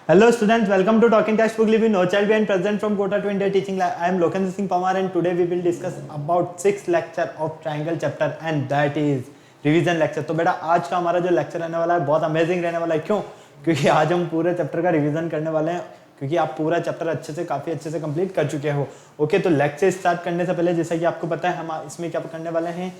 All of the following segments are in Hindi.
Hello students, welcome to Talking Textbook Living No Child Behind present from Kota to India Teaching Lab. I am Lokendra Singh Pamar and today we will discuss about 6th lecture of Triangle chapter and that is revision lecture. तो बेटा आज का हमारा जो लेक्चर रहने वाला है बहुत अमेजिंग रहने वाला है। क्यों? क्योंकि आज हम पूरे चैप्टर का रिवीजन करने वाले हैं क्योंकि आप पूरा चैप्टर अच्छे से काफी अच्छे से कंप्लीट कर चुके हो। ओके, तो लेक्चर स्टार्ट करने से पहले जैसा कि आपको पता है हम इसमें क्या करने वाले हैं,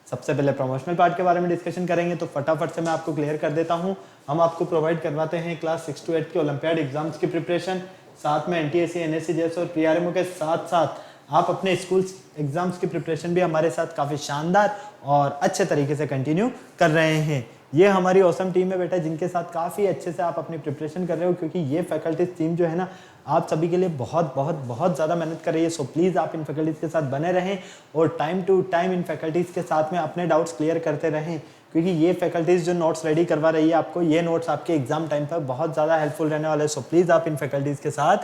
सबसे पहले प्रमोशनल पार्ट के बारे में डिस्कशन करेंगे। तो फटाफट से मैं आपको क्लियर कर देता हूं। हम आपको प्रोवाइड करवाते हैं क्लास 6 to 8 के ओलंपियाड एग्जाम्स की प्रिपरेशन, साथ में एनटीएससी, एनएससी जैसे और पीआरएमओ के साथ साथ आप अपने स्कूल एग्जाम्स की प्रिपरेशन भी हमारे साथ काफ़ी शानदार और अच्छे तरीके से कंटिन्यू कर रहे हैं। ये हमारी औसम टीम है बेटा जिनके साथ काफ़ी अच्छे से आप अपनी प्रिपरेशन कर रहे हो, क्योंकि ये फैकल्टीज टीम जो है ना आप सभी के लिए बहुत बहुत बहुत ज़्यादा मेहनत कर रही है। सो प्लीज़ आप इन फैकल्टीज़ के साथ बने रहें और टाइम टू टाइम इन फैकल्टीज़ के साथ में अपने डाउट्स क्लियर करते रहें, क्योंकि ये फैकल्टीज़ जो नोट्स रेडी करवा रही है आपको, ये नोट्स आपके एग्जाम टाइम पर बहुत ज़्यादा हेल्पफुल रहने वाले हैं। सो प्लीज़ आप इन फैकल्टीज़ के साथ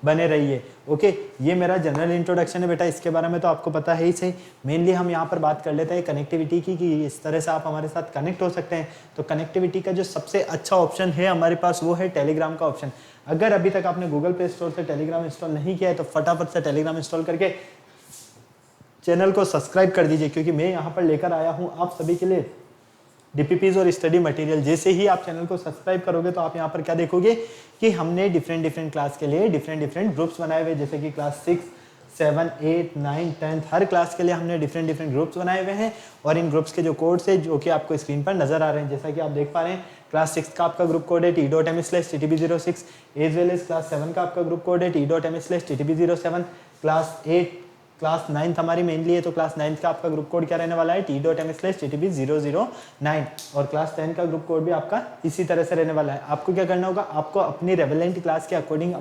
बने रहिए। ओके, ये मेरा जनरल इंट्रोडक्शन है बेटा, इसके बारे में तो आपको पता है ही सही। मेनली हम यहाँ पर बात कर लेते हैं कनेक्टिविटी की, कि इस तरह से आप हमारे साथ कनेक्ट हो सकते हैं। तो कनेक्टिविटी का जो सबसे अच्छा ऑप्शन है हमारे पास वो है टेलीग्राम का ऑप्शन। अगर अभी तक आपने गूगल प्ले स्टोर से टेलीग्राम इंस्टॉल नहीं किया है तो फटाफट से टेलीग्राम इंस्टॉल करके चैनल को सब्सक्राइब कर दीजिए, क्योंकि मैं यहाँ पर लेकर आया हूँ आप सभी के लिए डीपीपीज और स्टडी मटेरियल। जैसे ही आप चैनल को सब्सक्राइब करोगे तो आप यहाँ पर क्या देखोगे कि हमने डिफरेंट क्लास के लिए डिफरेंट ग्रुप्स बनाए हुए, जैसे कि क्लास 6, 7, 8, 9, 10 हर क्लास के लिए हमने डिफरेंट ग्रुप्स बनाए हुए हैं। और इन ग्रुप्स के जो कोड्स है जो कि आपको स्क्रीन पर नजर आ रहे हैं, जैसा कि आप देख पा रहे हैं, क्लास 6 का आपका ग्रुप कोड है t.m/ttb06, as well as class 7 का आपका ग्रुप कोड है t.m/ttb07, क्लास 9 हमारी मेनली है तो क्लास 9 का आपका ग्रुप कोड क्या रहने वाला है t.m/ttb009, और क्लास 10 का ग्रुप कोड भी आपका इसी तरह से रहने वाला है। आपको क्या करना होगा, आपको अपनी रेवेलेंट क्लास के अकॉर्डिंग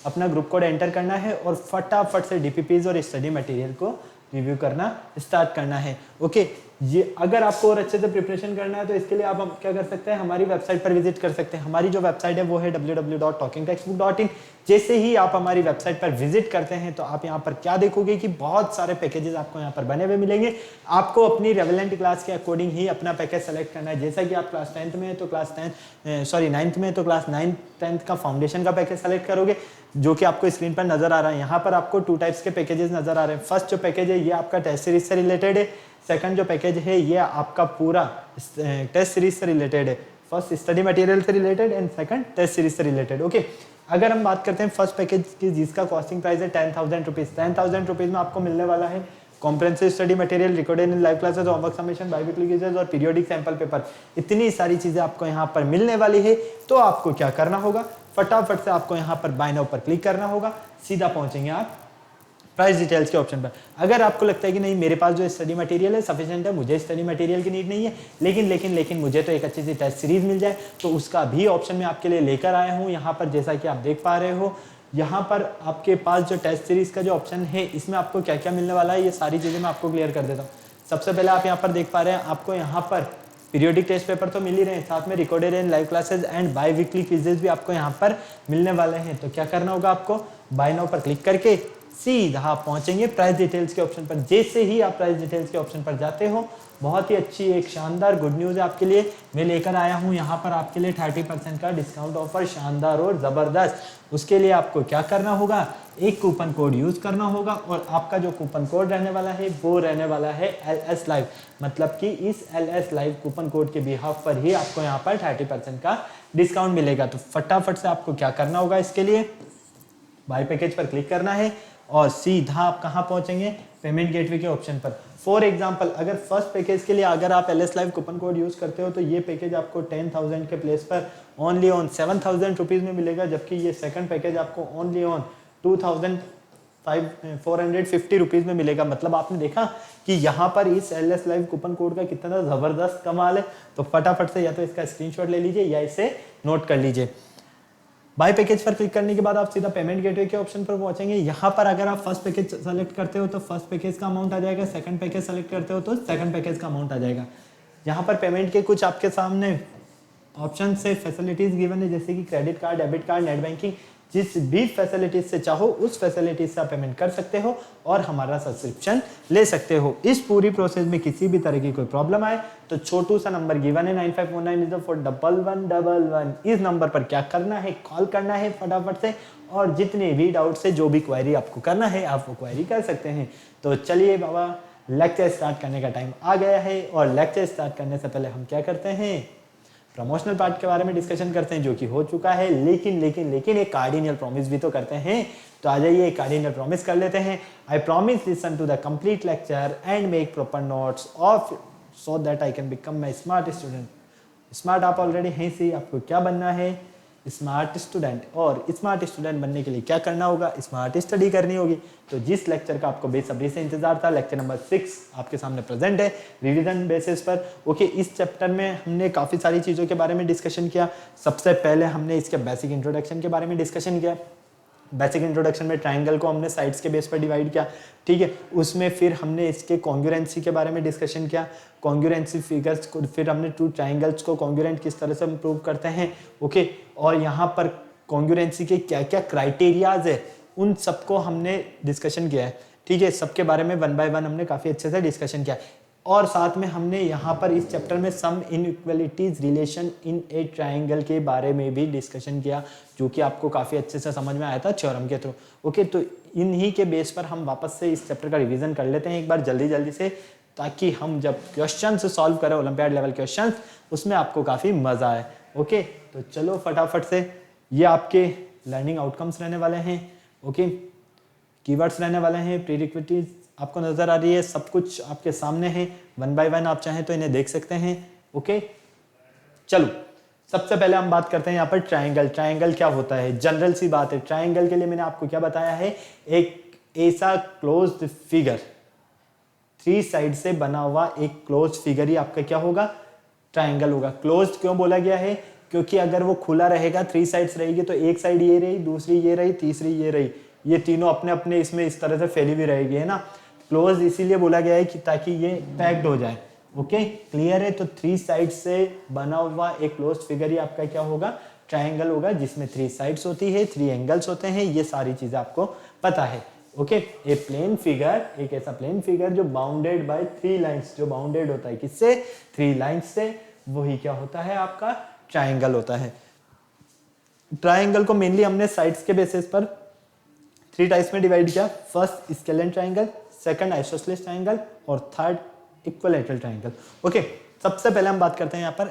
अपना ग्रुप कोड एंटर करना है और फटाफट से डीपीपीज और स्टडी मटेरियल को रिव्यू करना स्टार्ट करना है। ओके, ये अगर आपको और अच्छे से प्रिपरेशन करना है तो इसके लिए आप हम क्या कर सकते हैं, हमारी वेबसाइट पर विजिट कर सकते हैं। हमारी जो वेबसाइट है वो है www.talkingtextbook.in। जैसे ही आप हमारी वेबसाइट पर विजिट करते हैं तो आप यहाँ पर क्या देखोगे कि बहुत सारे पैकेजेस आपको यहाँ पर बने हुए मिलेंगे। आपको अपनी रेवेलेंट क्लास के अकॉर्डिंग ही अपना पैकेज सेलेक्ट करना है। जैसा कि आप क्लास 10th में है तो क्लास 9th में तो क्लास 9th 10th का फाउंडेशन का पैकेज सेलेक्ट करोगे, जो कि आपको स्क्रीन पर नजर आ रहा है। यहाँ पर आपको 2 टाइप्स के पैकेजेस नजर आ रहे हैं। फर्स्ट जो पैकेज है ये आपका टेस्ट सीरीज से रिलेटेड है। सेकंड जो पैकेज है ये आपका पूरा टेस्ट सीरीज से रिलेटेड है। फर्स्ट स्टडी मटेरियल से related and second test series से रिलेटेड। ओके, अगर हम बात करते हैं फर्स्ट पैकेज की जिसका कॉस्टिंग प्राइस है 10,000 रुपीज। 10,000 रुपीज में आपको मिलने वाला है comprehensive study material, recorded in live classes, homework submission, biweekly quizzes और पीरियोडिक सैंपल पेपर। इतनी सारी चीजें आपको यहाँ पर मिलने वाली है। तो आपको क्या करना होगा, फटाफट से आपको यहाँ पर बाय नाउ पर क्लिक करना होगा, सीधा पहुंचेंगे आप प्राइस डिटेल्स के ऑप्शन पर। अगर आपको लगता है कि नहीं मेरे पास जो स्टडी मटेरियल है सफिशिएंट है, मुझे स्टडी मटेरियल की नीड नहीं है, लेकिन मुझे तो एक अच्छी सी टेस्ट सीरीज मिल जाए, तो उसका भी ऑप्शन मैं आपके लिए लेकर आया हूँ। यहाँ पर जैसा कि आप देख पा रहे हो, यहाँ पर आपके पास जो टेस्ट सीरीज का जो ऑप्शन है इसमें आपको क्या क्या मिलने वाला है, ये सारी चीज़ें मैं आपको क्लियर कर देता हूँ। सबसे पहले आप यहाँ पर देख पा रहे हैं, आपको यहाँ पर पीरियोडिक टेस्ट पेपर तो मिल ही रहे हैं, साथ में recorded and live classes and by weekly quizzes भी आपको यहाँ पर मिलने वाले हैं। तो क्या करना होगा, आपको बाय नाउ पर क्लिक करके सीधा पहुंचेंगे प्राइस डिटेल्स के ऑप्शन पर। जैसे ही आप प्राइस डिटेल्स के ऑप्शन पर जाते हो, बहुत ही अच्छी एक शानदार गुड न्यूज़ है आपके लिए। मैं लेकर आया हूं यहाँ पर आपके लिए 30% का डिस्काउंट ऑफर, शानदार और ज़बरदस्त। उसके लिए आपको क्या करना होगा, एक कूपन कोड यूज़ करना होगा और आपका जो कूपन कोड रहने वाला है वो रहने वाला है LS लाइव। मतलब कि इस LS लाइव कूपन कोड के बिहाफ पर ही आपको यहाँ पर 30% का डिस्काउंट मिलेगा। तो फटाफट से आपको क्या करना होगा, इसके लिए बाय पैकेज पर क्लिक करना है और सीधा आप कहाँ पहुंचेंगे, पेमेंट गेटवे के ऑप्शन पर। फॉर एग्जांपल, अगर फर्स्ट पैकेज के लिए अगर आप LS live coupon code use करते हो तो ये पैकेज आपको 10,000 के प्लेस पर ओनली ऑन 7,000 रुपीज में मिलेगा, जबकि ये सेकंड पैकेज आपको ओनली ऑन 2,450 रुपीज में मिलेगा। मतलब आपने देखा कि यहाँ पर इस LS लाइव कूपन कोड का कितना जबरदस्त कमाल है। तो फटाफट से या तो इसका स्क्रीनशॉट ले लीजिए या इसे नोट कर लीजिए। बाय पैकेज पर क्लिक करने के बाद आप सीधा पेमेंट गेटवे के ऑप्शन पर पहुंचेंगे। यहाँ पर अगर आप फर्स्ट पैकेज सेलेक्ट करते हो तो फर्स्ट पैकेज का अमाउंट आ जाएगा, सेकंड पैकेज सेलेक्ट करते हो तो सेकंड पैकेज का अमाउंट आ जाएगा। यहाँ पर पेमेंट के कुछ आपके सामने ऑप्शन से फैसिलिटीज गिवन है, जैसे कि credit card, debit card, net banking. जिस भी फैसिलिटीज से चाहो उस फैसिलिटीज से आप पेमेंट कर सकते हो और हमारा सब्सक्रिप्शन ले सकते हो। इस पूरी प्रोसेस में किसी भी तरह की कोई प्रॉब्लम आए तो छोटू सा नंबर गिवन है 9549041111, इस नंबर पर क्या करना है, कॉल करना है फटाफट से, और जितने भी डाउट से जो भी क्वेरी आपको करना है आप वो क्वेरी कर सकते हैं। तो चलिए बाबा, लेक्चर स्टार्ट करने का टाइम आ गया है, और लेक्चर स्टार्ट करने से पहले हम क्या करते हैं, प्रमोशनल पार्ट के बारे में डिस्कशन करते हैं, जो कि हो चुका है। लेकिन एक कार्डिनल प्रॉमिस भी तो करते हैं। तो आ जाइए एक कार्डिनल प्रॉमिस कर लेते हैं। I promise listen to the complete lecture and make proper notes of so that I can become my smart student. Smart आप ऑलरेडी हैं सी, आपको क्या बनना है, स्मार्ट स्टूडेंट। और स्मार्ट स्टूडेंट बनने के लिए क्या करना होगा, स्मार्ट स्टडी करनी होगी। तो जिस लेक्चर का आपको बेसब्री से इंतजार था, लेक्चर नंबर 6 आपके सामने प्रेजेंट है रिवीजन बेसिस पर। ओके, इस चैप्टर में हमने काफ़ी सारी चीज़ों के बारे में डिस्कशन किया। सबसे पहले हमने इसके बेसिक इंट्रोडक्शन के बारे में डिस्कशन किया। बेसिक इंट्रोडक्शन में ट्राइंगल को हमने साइड्स के बेस पर डिवाइड किया, ठीक है। उसमें फिर हमने इसके कॉन्ग्रुएंसी के बारे में डिस्कशन किया, कॉन्ग्रुएंसी फिगर्स को, फिर हमने टू ट्राइंगल्स को कॉन्ग्रुएंट किस तरह से प्रूव करते हैं, ओके। और यहाँ पर कॉन्ग्रुएंसी के क्या क्या क्राइटेरियाज है उन सबको हमने डिस्कशन किया है, ठीक है। सबके बारे में 1 बाय 1 हमने काफ़ी अच्छे से डिस्कशन किया। और साथ में हमने यहाँ पर इस चैप्टर में some inequalities relation in a triangle के बारे में भी डिस्कशन किया, जो कि आपको काफ़ी अच्छे से समझ में आया था थ्योरम के थ्रू। ओके, तो इन्हीं के बेस पर हम वापस से इस चैप्टर का रिवीजन कर लेते हैं एक बार जल्दी से, ताकि हम जब क्वेश्चन सॉल्व करें ओलंपियाड लेवल क्वेश्चन, उसमें आपको काफ़ी मज़ा आए। ओके, तो चलो फटाफट से, ये आपके लर्निंग आउटकम्स रहने वाले हैं, ओके, कीवर्ड्स रहने वाले हैं, प्रीरिक्विजिट आपको नजर आ रही है, सब कुछ आपके सामने है। 1 बाय 1 आप चाहें तो इन्हें देख सकते हैं। ओके, चलो सबसे पहले हम बात करते हैं यहाँ पर ट्राइंगल। ट्राइंगल क्या होता है, जनरल सी बात है। ट्राइंगल के लिए मैंने आपको क्या बताया है, एक ऐसा क्लोज्ड फिगर, 3 साइड से बना हुआ एक क्लोज्ड फिगर ही आपका क्या होगा, ट्राइंगल होगा। क्लोज्ड क्यों बोला गया है, क्योंकि अगर वो खुला रहेगा, 3 साइड्स रहेगी, तो एक साइड ये रही, दूसरी ये रही, तीसरी ये रही, ये तीनों अपने अपने इसमें इस तरह से फैली हुई रहेगी, है ना। क्लोज इसीलिए बोला गया है कि ताकि ये पैक्ड हो जाए। ओके, क्लियर है। तो 3 साइड से बना हुआ एक क्लोज फिगर ही आपका क्या होगा, ट्राइंगल होगा, जिसमें 3 साइड्स होती है, 3 एंगल्स होते हैं, ये सारी चीजें आपको पता है। ओके, ए प्लेन फिगर, एक ऐसा प्लेन फिगर जो बाउंडेड बाय 3 लाइंस, जो बाउंडेड होता है किससे, 3 लाइंस से, वही क्या होता है, आपका ट्राइंगल होता है। ट्राइंगल को मेनली हमने साइड्स के बेसिस पर 3 टाइप्स में डिवाइड किया। First scalene triangle, second isosceles triangle, और थर्ड इक्विलैटरल ट्राइंगल। ओके, सबसे पहले हम बात करते हैं यहाँ पर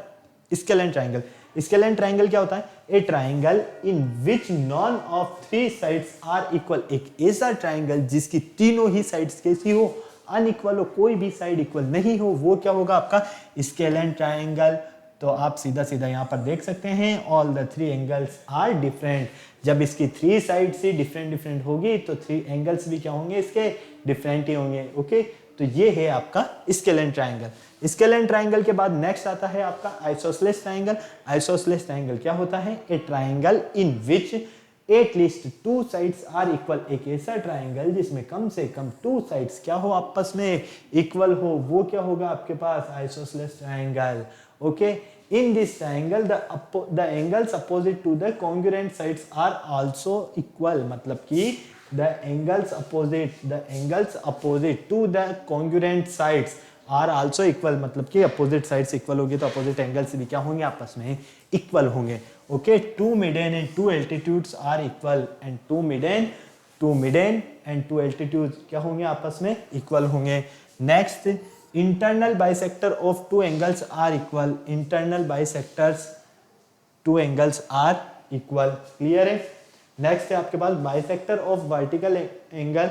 स्केलेन ट्राइंगल। स्केलेन ट्राइंगल क्या होता है, a triangle in which none of 3 sides are equal. एक ऐसा ट्राइंगल जिसकी तीनों ही साइड्स कैसी हो, अनइक्वल हो, कोई भी साइड इक्वल नहीं हो, वो क्या होगा, आपका स्केलेन ट्राइंगल। तो आप सीधा यहाँ पर देख सकते हैं, all the 3 angles are different. जब इसकी 3 साइड से डिफरेंट होगी तो 3 एंगल्स भी क्या होंगे, इसके डिफरेंट ही होंगे। ओके, तो ये है आपका स्केलेन ट्राइंगल। स्केलेन ट्राइंगल के बाद नेक्स्ट आता है आपका आइसोसेलेस ट्राइंगल। आइसोसेलेस ट्राइंगल क्या होता है, a triangle in which at least 2 sides are equal. एक ऐसा ट्राइंगल जिसमें कम से कम 2 साइड्स क्या हो, आपस में इक्वल हो, वो क्या होगा आपके पास, isosceles triangle. Okay, in this triangle the angles opposite to the congruent sides are also equal। मतलब कि the angles opposite to the congruent sides are also equal। मतलब कि opposite sides equal होगी तो opposite angles भी क्या होंगे, आपस में equal होंगे। Okay, 2 median and 2 altitudes are equal and 2 median and 2 altitudes क्या होंगे, आपस में equal होंगे। Next, internal bisector of 2 angles are equal। internal bisectors 2 angles are equal। Clear है। नेक्स्ट है आपके पास bisector of vertical angle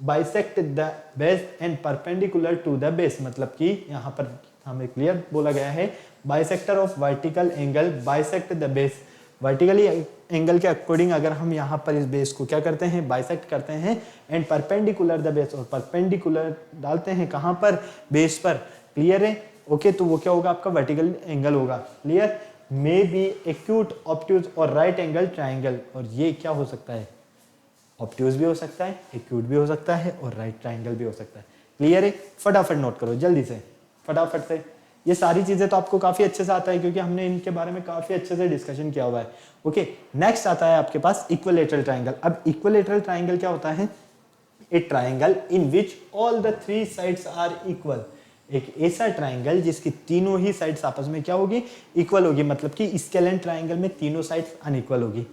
bisect the base and perpendicular to the base। मतलब कि यहाँ पर हमें क्लियर बोला गया है, bisector of vertical angle bisect the base। Vertically angle के अकॉर्डिंग अगर हम यहाँ पर इस बेस को क्या करते हैं, बाइसेक्ट करते हैं, एंड परपेंडिकुलर द बेस, और परपेंडिकुलर डालते हैं कहाँ पर, बेस पर। क्लियर है। ओके, तो वो क्या होगा, आपका वर्टिकल एंगल होगा। Clear. May be acute, obtuse और राइट एंगल ट्राइंगल। और ये क्या हो सकता है, ऑब्ट्यूज भी हो सकता है, एक्यूट भी हो सकता है, और राइट ट्राइंगल भी हो सकता है। क्लियर है। फटाफट नोट करो जल्दी से, फटाफट से। ये सारी चीजें तो आपको काफी अच्छे से आता है क्योंकि हमने इनके बारे में काफी अच्छे से डिस्कशन किया हुआ है। ओके, नेक्स्ट आता है आपके पास इक्विलेटरल ट्राइंगल। अब इक्विलेटरल ट्राइंगल क्या होता है? A triangle in which all the three sides are equal. एक ऐसा ट्राइंगल जिसकी तीनों ही साइड्स आपस में क्या होगी? इक्वल होगी। मतलब कि स्केलेन ट्राइंगल में तीनों साइड्स अनइक्वल होगी।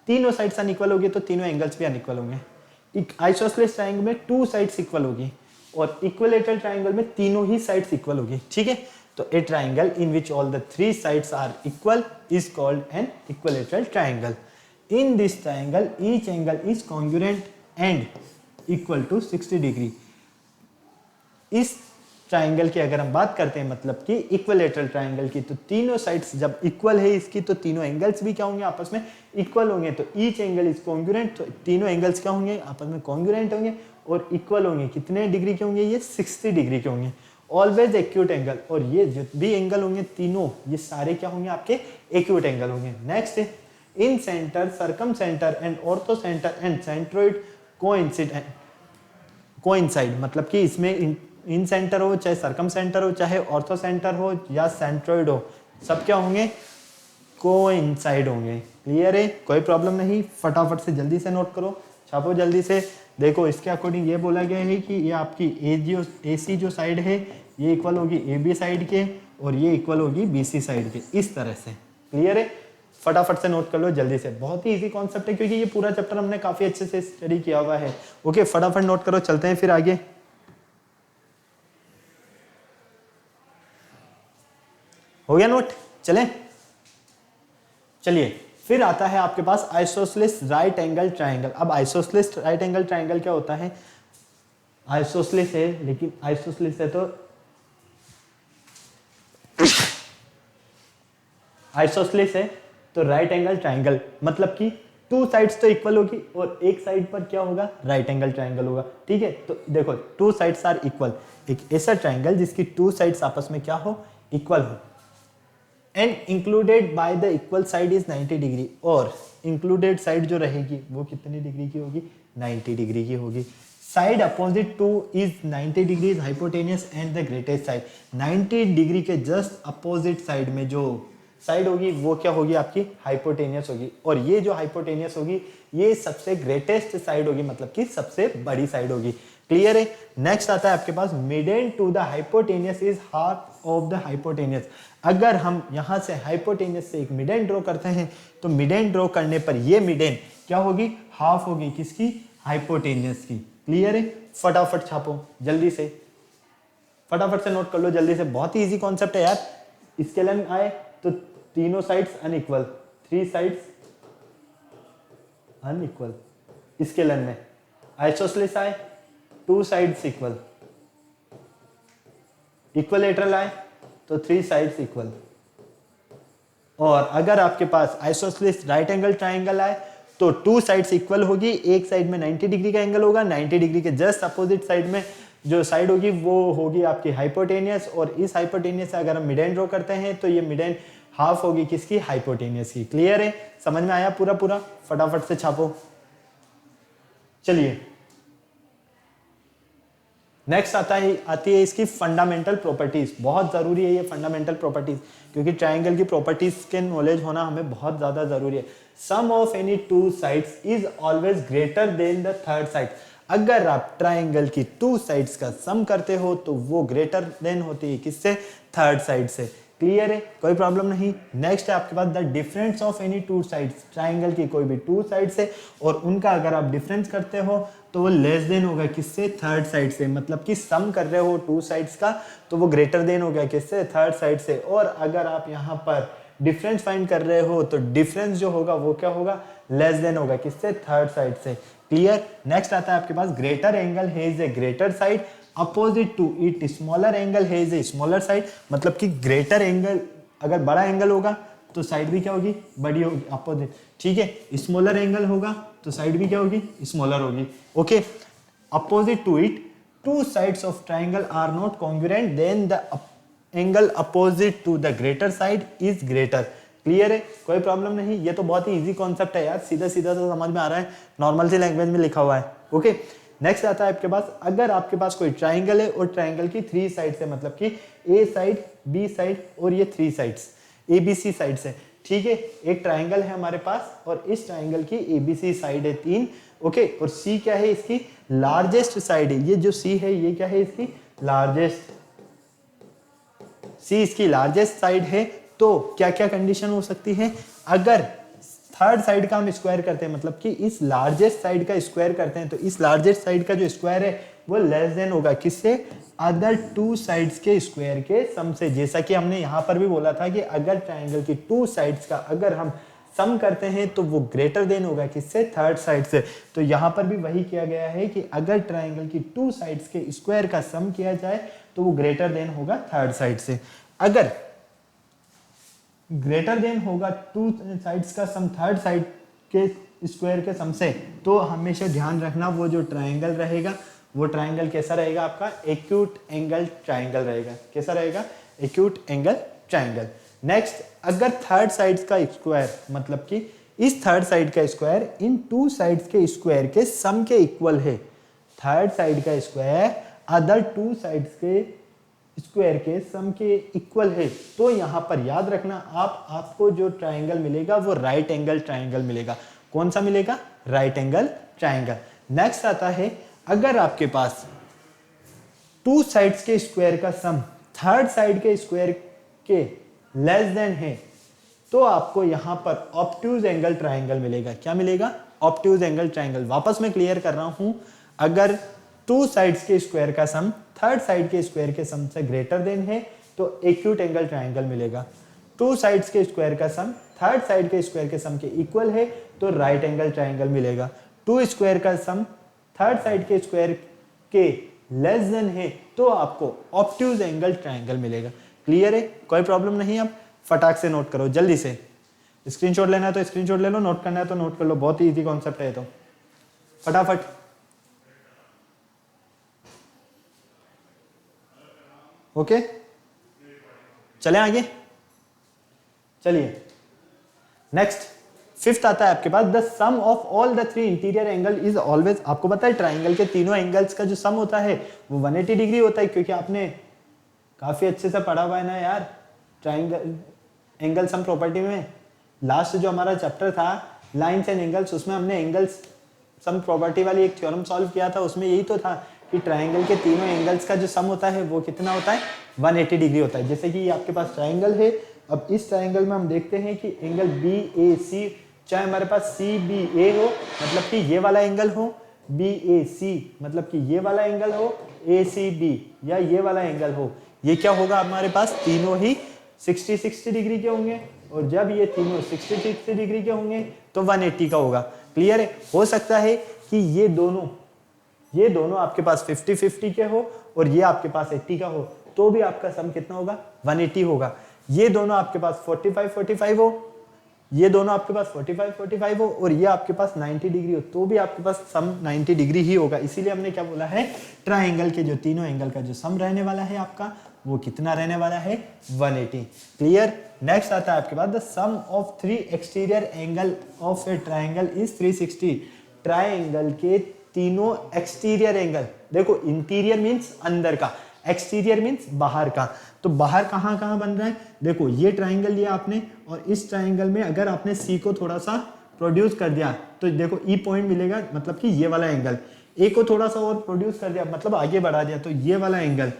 तीनों साइड्स अनइक्वल होगी तो तीनों एंगल्स भी अनइक्वल होंगे। आइसोसेलेस ट्राइंगल में टू साइड्स इक्वल होगी और इक्विलेटरल ट्राइंगल में तीनों ही साइड्स इक्वल होगी। ठीक है, तो a triangle in which all the three sides are equal is called an equilateral triangle. In this triangle each angle is congruent and equal to 60 degree. इस ट्राइंगल की अगर हम बात करते हैं मतलब कि इक्विलेटरल ट्राइंगल की, तो तीनों साइड्स जब इक्वल है इसकी तो तीनों एंगल्स भी क्या होंगे? आपस में इक्वल होंगे। तो ईच एंगल इज कॉन्ग्रुएंट, तो तीनों एंगल्स क्या होंगे? आपस में कॉन्ग्रुएंट होंगे और इक्वल होंगे। कितने डिग्री के होंगे? ये 60 डिग्री के होंगे। ऑलवेज एक्यूट एंगल, और ये जो भी एंगल होंगे तीनों ये सारे क्या होंगे? आपके एक्यूट एंगल होंगे। नेक्स्ट है incentre, circumcentre and orthocentre and centroid coincide. मतलब कि इसमें इन सेंटर हो चाहे सर्कम सेंटर हो चाहे ऑर्थो सेंटर हो या सेंट्रोइड हो, सब क्या होंगे? कोइंसाइड होंगे। क्लियर है? कोई प्रॉब्लम नहीं। फटाफट से जल्दी से नोट करो, छापो जल्दी से। देखो इसके अकॉर्डिंग ये बोला गया है कि ये आपकी AC जो साइड है ये इक्वल होगी AB साइड के और ये इक्वल होगी BC साइड के, इस तरह से। क्लियर है? फटाफट से नोट कर लो जल्दी से। बहुत ही इजी कॉन्सेप्ट है क्योंकि ये पूरा चैप्टर हमने काफी अच्छे से स्टडी किया हुआ है। ओके, फटाफट नोट करो, चलते हैं फिर आगे। हो गया नोट? चलें, चलिए फिर आता है आपके पास आइसोसेलेस राइट एंगल ट्राइंगल। अब आइसोसेलेस राइट एंगल ट्राइंगल क्या होता है? आइसोसेलेस है, लेकिन आइसोसेलेस है तो आइसोसेलेस है तो राइट एंगल ट्राइंगल, मतलब कि टू साइड्स तो इक्वल होगी और एक साइड पर क्या होगा? राइट एंगल ट्राइंगल होगा। ठीक है, तो देखो टू साइड्स आर इक्वल, एक ऐसा ट्राइंगल जिसकी टू साइड्स आपस में क्या हो? इक्वल हो। And included by the equal side is 90 degree, और इंक्लूडेड साइड जो रहेगी वो कितनी डिग्री की होगी? 90 डिग्री की होगी। Side opposite two is 90 degree hypotenuse and the greatest side. 90 degree के जस्ट अपोजिट साइड में जो साइड होगी वो क्या होगी? आपकी हाइपोटेनियस होगी, और ये जो हाइपोटेनियस होगी ये सबसे ग्रेटेस्ट साइड होगी, मतलब कि सबसे बड़ी साइड होगी। क्लियर है? नेक्स्ट आता है आपके पास median to the hypotenuse is half of the hypotenuse. अगर हम यहां से हाइपोटेनियस से एक मिडेन ड्रॉ करते हैं तो मिडेन ड्रॉ करने पर ये मिडेन क्या होगी? हाफ होगी। किसकी? हाइपोटेनियस की। क्लियर है? फटाफट छापो जल्दी से, फटाफट से नोट कर लो जल्दी से। बहुत ही इजी कॉन्सेप्ट है यार। इसके लिए आए तो तीनों sides unequal, three sides unequal. इसके लिए में आइसोसेलेस आए, टू साइड्स इक्वल। इक्विलेटरल आए तो थ्री साइड्स इक्वल। और अगर आपके पास आइसोसेलेस राइट एंगल ट्राइंगल आए तो टू साइड्स इक्वल होगी, एक साइड में 90 डिग्री का एंगल होगा, 90 डिग्री के जस्ट अपोजिट साइड में जो साइड होगी वो होगी आपकी हाइपोटेनियस, और इस हाइपोटेनियस से अगर हम मिडेन ड्रॉ करते हैं तो ये मिडेन हाफ होगी किसकी? हाइपोटेनियस की। क्लियर है? समझ में आया पूरा पूरा? फटाफट से छापो। चलिए नेक्स्ट आती है इसकी फंडामेंटल प्रॉपर्टीज। बहुत जरूरी है ये फंडामेंटल प्रॉपर्टीज, क्योंकि ट्राइंगल की प्रॉपर्टीज के नॉलेज होना हमें बहुत ज्यादा जरूरी है। Sum of any two sides is always greater than the third side. अगर आप ट्राइंगल की टू साइड्स का सम करते हो तो वो ग्रेटर देन होती है किससे? थर्ड साइड से। क्लियर है? कोई प्रॉब्लम नहीं। नेक्स्ट है आपके पास the difference of any two sides. Triangle की कोई भी टू साइड से और उनका अगर आप डिफरेंस करते हो तो वो लेस देन होगा किससे? थर्ड साइड से। मतलब कि सम कर रहे हो टू साइड्स का तो वो ग्रेटर देन हो गया किससे? थर्ड साइड से। और अगर आप यहाँ पर डिफरेंस फाइंड कर रहे हो तो डिफरेंस जो होगा वो क्या होगा? लेस देन होगा किससे? थर्ड साइड से। क्लियर? नेक्स्ट आता है आपके पास greater angle has a greater side opposite to it smaller angle has a smaller side. मतलब कि ग्रेटर एंगल अगर बड़ा एंगल होगा तो साइड भी क्या होगी? बड़ी होगी, अपोजिट। ठीक है? स्मॉलर एंगल होगा तो साइड भी क्या होगी? स्मॉलर होगी। Okay, opposite to it two sides of triangle are not congruent then the angle opposite to the greater side is greater. Clear है? कोई प्रॉब्लम नहीं। ये तो बहुत ही इजी कॉन्सेप्ट है यार, सीधा सीधा तो समझ में आ रहा है, नॉर्मल सी लैंग्वेज में लिखा हुआ है। ओके, नेक्स्ट आता है आपके पास, अगर आपके पास कोई ट्राइंगल है और ट्राइंगल की 3 साइड्स है, मतलब कि ए साइड, बी साइड और ये 3 साइड्स, एबीसी साइड्स है, ठीक है। एक ट्राइंगल है हमारे पास और इस ट्राइंगल की एबीसी साइड है 3, ओके। और सी क्या है, इसकी लार्जेस्ट साइड है। ये जो सी है ये क्या है, इसकी लार्जेस्ट, सी इसकी लार्जेस्ट साइड है। तो क्या क्या कंडीशन हो सकती है, अगर थर्ड साइड का हम स्क्वायर करते हैं, मतलब कि इस लार्जेस्ट साइड का स्क्वायर करते हैं, तो इस लार्जेस्ट साइड का जो स्क्वायर है वो लेस देन होगा किससे, अदर 2 साइड्स के स्क्वायर के सम से। जैसा कि हमने यहां पर भी बोला था कि अगर ट्राइंगल की 2 साइड्स का अगर हम सम करते हैं तो वो ग्रेटर देन होगा किससे, थर्ड साइड से। तो यहां पर भी वही किया गया है कि अगर ट्राइंगल की 2 साइड्स के स्क्वायर का सम किया जाए तो वो ग्रेटर देन होगा थर्ड साइड से। अगर ग्रेटर देन होगा 2 साइड्स का सम थर्ड साइड के स्क्वायर के सम से, तो हमेशा ध्यान रखना वो जो ट्राइंगल रहेगा वो ट्राइंगल कैसा रहेगा, आपका एक्यूट एंगल ट्राइंगल रहेगा। कैसा रहेगा, एक्यूट एंगल ट्राइंगल। नेक्स्ट, अगर थर्ड साइड्स का स्क्वायर, मतलब कि इस थर्ड साइड का स्क्वायर इन 2 साइड्स के स्क्वायर के सम के इक्वल है, थर्ड साइड का स्क्वायर अदर 2 साइड्स के स्क्वायर के सम के इक्वल है, तो यहां पर याद रखना आपको जो ट्राइंगल मिलेगा वो राइट एंगल ट्राइंगल मिलेगा। कौन सा मिलेगा, राइट एंगल ट्राइंगल। नेक्स्ट आता है, अगर आपके पास 2 साइड्स के स्क्वायर का सम थर्ड साइड के स्क्वायर के लेस देन है, तो आपको यहां पर ऑब्ट्यूज एंगल ट्राइंगल मिलेगा। क्या मिलेगा, ऑब्ट्यूज एंगल ट्राइंगल। वापस मैं क्लियर कर रहा हूं, अगर 2 साइड्स के स्क्वायर का सम थर्ड साइड के स्क्वायर के सम से ग्रेटर देन है तो एक्यूट एंगल ट्राइंगल मिलेगा। 2 साइड्स के स्क्वायर का सम थर्ड साइड के स्क्वायर के सम के इक्वल है तो राइट एंगल ट्राइंगल मिलेगा। 2 स्क्वायर का सम थर्ड साइड के स्क्वायर के लेस देन है तो आपको ऑब्ट्यूज एंगल ट्राइंगल मिलेगा। क्लियर है, कोई प्रॉब्लम नहीं। आप फटाक से नोट करो जल्दी से, स्क्रीनशॉट लेना है तो स्क्रीनशॉट ले लो, नोट करना है तो नोट कर लो, बहुत ही इजी कॉन्सेप्ट है। तो फटाफट ओके, चलें आगे। चलिए नेक्स्ट, फिफ्थ आता है आपके पास, the sum of all the 3 interior angle is always. आपको पता है ट्राइंगल के तीनों एंगल्स का जो सम होता है वो 180 डिग्री होता है, क्योंकि आपने काफी अच्छे से पढ़ा हुआ है ना यार ट्राइंगल एंगल सम प्रॉपर्टी में। लास्ट जो हमारा चैप्टर था लाइंस एंड एंगल्स, उसमें हमने एंगल्स सम प्रॉपर्टी वाली एक थ्योरम सॉल्व किया था। उसमें यही तो था कि ट्राइंगल के तीनों एंगल्स का जो सम होता है वो कितना होता है, 180 डिग्री होता है। जैसे कि ये आपके पास ट्राइंगल है, अब इस ट्राइंगल में हम देखते हैं कि एंगल बी ए सी, चाहे हमारे पास सी बी ए हो मतलब कि ये वाला एंगल हो, बी ए सी मतलब कि ये वाला एंगल हो, ए सी बी या ये वाला एंगल हो, ये क्या होगा हमारे पास, तीनों ही 60-60 डिग्री के होंगे। और जब ये तीनों 60-60 डिग्री के होंगे तो 180 का होगा। क्लियर है, हो सकता है कि ये दोनों आपके पास 50-50 के हो और ये आपके पास 80 का हो, तो भी आपका सम कितना होगा, 180 होगा। ये दोनों आपके पास 45-45 हो, ये दोनों आपके पास 45-45 हो और ये आपके पास 90 डिग्री हो, तो भी आपके पास सम 90 डिग्री ही होगा। इसीलिए हमने क्या बोला है, ट्राइंगल के जो तीनों एंगल का जो सम रहने वाला है आपका वो कितना रहने वाला है, 180। क्लियर। नेक्स्ट आता है आपके पास, the sum of 3 exterior angle of a triangle is 360। Triangle के तीनों एक्सटीरियर एंगल, देखो इंटीरियर मींस अंदर का, एक्सटीरियर मींस बाहर का। तो बाहर कहाँ कहाँ बन रहा है, देखो ये ट्राइंगल लिया आपने और इस ट्राइंगल में अगर आपने सी को थोड़ा सा प्रोड्यूस कर दिया तो देखो ई पॉइंट मिलेगा, मतलब कि ये वाला एंगल। ए को थोड़ा सा और प्रोड्यूस कर दिया मतलब आगे बढ़ा दिया तो ये वाला एंगल।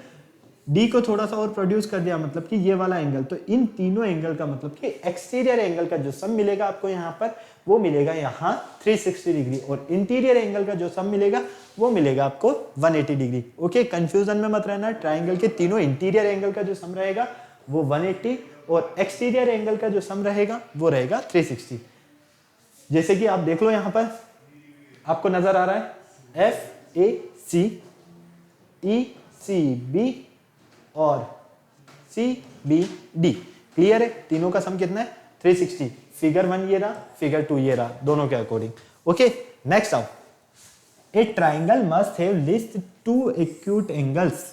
डी को थोड़ा सा और प्रोड्यूस कर दिया मतलब कि ये वाला एंगल। तो इन तीनों एंगल का मतलब कि एक्सटीरियर एंगल का जो सम मिलेगा आपको यहाँ पर वो मिलेगा यहाँ 360 डिग्री, और इंटीरियर एंगल का जो सम मिलेगा वो मिलेगा आपको 180 डिग्री। ओके, कंफ्यूजन में मत रहना। ट्राइंगल के तीनों इंटीरियर एंगल का जो सम रहेगा वो 180 और एक्सटीरियर एंगल का जो सम रहेगा वो रहेगा 360। जैसे कि आप देख लो यहाँ पर आपको नजर आ रहा है F A C, E C B और सी बी डी। क्लियर है, तीनों का सम कितना है, 360। फिगर 1 ये रहा, फिगर 2 ये रहा, दोनों के अकॉर्डिंग। ओके, नेक्स्ट आओ, ए triangle must have list 2 acute angles.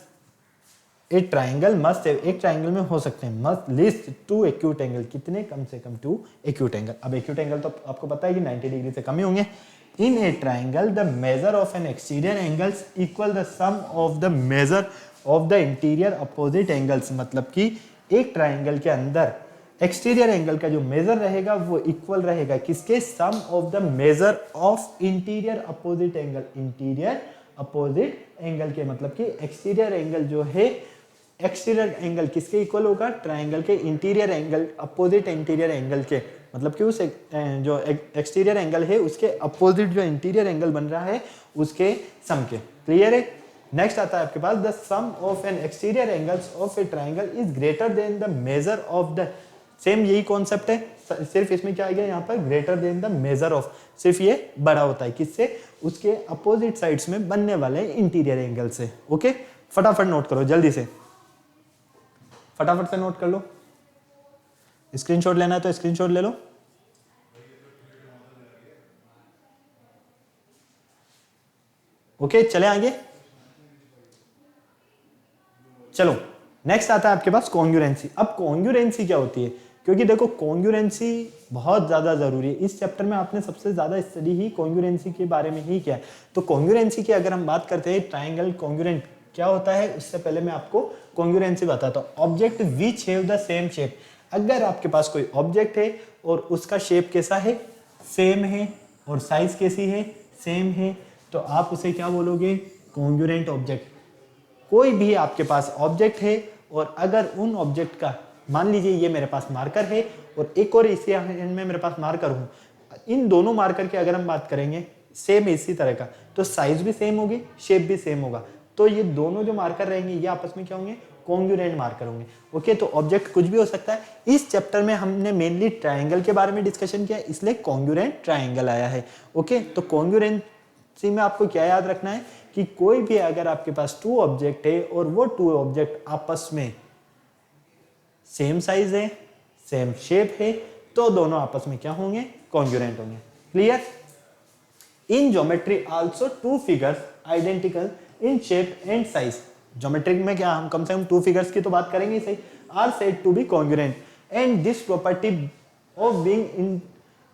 A triangle must have, एक ट्राइंगल में हो सकते हैं मस्ट लिस्ट 2 एक्यूट एंगल, कितने, कम से कम 2 एक्यूट एंगल। अब एक्यूट एंगल तो आपको पता है कि 90 डिग्री से कम ही होंगे। In a triangle the measure of an exterior angles equal the sum of the measure of the interior opposite angles, मतलब कि एक ट्राइंगल के अंदर एक्सटीरियर एंगल का जो मेजर रहेगा वो इक्वल रहेगा किसके, sum of the measure of interior opposite angle, interior opposite angle के, मतलब कि एक्सटीरियर एंगल जो है, एक्सटीरियर एंगल किसके इक्वल होगा, ट्राइंगल के interior angle opposite interior angle के, मतलब कि उस जो एक्सटीरियर एंगल है उसके अपोजिट जो इंटीरियर एंगल बन रहा है उसके सम के। क्लियर है। नेक्स्ट आता है आपके पास the sum of an exterior angles of a triangle is greater than the measure of the, same यही कॉन्सेप्ट है, सिर्फ इसमें क्या आ गया यहाँ पर, greater than the measure of, सिर्फ ये बड़ा होता है किससे, उसके अपोजिट साइड्स में बनने वाले इंटीरियर एंगल से। ओके, फटाफट नोट करो जल्दी से, फटाफट से नोट कर लो, स्क्रीनशॉट लेना है तो स्क्रीनशॉट ले लो। ओके, चले आगे। चलो नेक्स्ट आता है आपके पास कॉन्ग्रुएंसी। अब कॉन्ग्रुएंसी क्या होती है, क्योंकि देखो कॉन्ग्रुएंसी बहुत ज्यादा जरूरी है, इस चैप्टर में आपने सबसे ज्यादा स्टडी ही कॉन्ग्रुएंसी के बारे में ही किया है। तो कॉन्ग्रुएंसी की अगर हम बात करते हैं, ट्राइंगल कॉन्ग्रुएंट क्या होता है, उससे पहले मैं आपको कॉन्ग्रुएंसी बताता हूँ। Object which have the same shape, अगर आपके पास कोई ऑब्जेक्ट है और उसका शेप कैसा है, सेम है, और साइज कैसी है, सेम है, तो आप उसे क्या बोलोगे, कॉन्ग्रुएंट ऑब्जेक्ट। कोई भी आपके पास ऑब्जेक्ट है और अगर उन ऑब्जेक्ट का, मान लीजिए ये मेरे पास मार्कर है और एक और इसी हैंड में मेरे पास मार्कर हूँ, इन दोनों मार्कर की अगर हम बात करेंगे सेम इसी तरह का, तो साइज भी सेम होगी, शेप भी सेम होगा, तो ये दोनों जो मार्कर रहेंगे ये आपस में क्या होंगे, कॉन्ग्रुएंट मार्कर होंगे। ओके, तो ऑब्जेक्ट कुछ भी हो सकता है। इस चैप्टर में हमने मेनली ट्राइंगल के बारे में डिस्कशन किया, इसलिए कॉन्ग्रुएंट ट्राइंगल आया है। ओके, तो कॉन्ग्रुएंसी में आपको क्या याद रखना है कि कोई भी अगर आपके पास टू ऑब्जेक्ट है और वो टू ऑब्जेक्ट आपस में सेम साइज है, सेम शेप है, तो दोनों आपस में क्या होंगे, कॉन्ग्रुएंट होंगे। Clear. In geometry also two figures identical in shape and size, geometry में क्या हम कम से कम टू फिगर्स की तो बात करेंगे सही, are said to be congruent and this property of being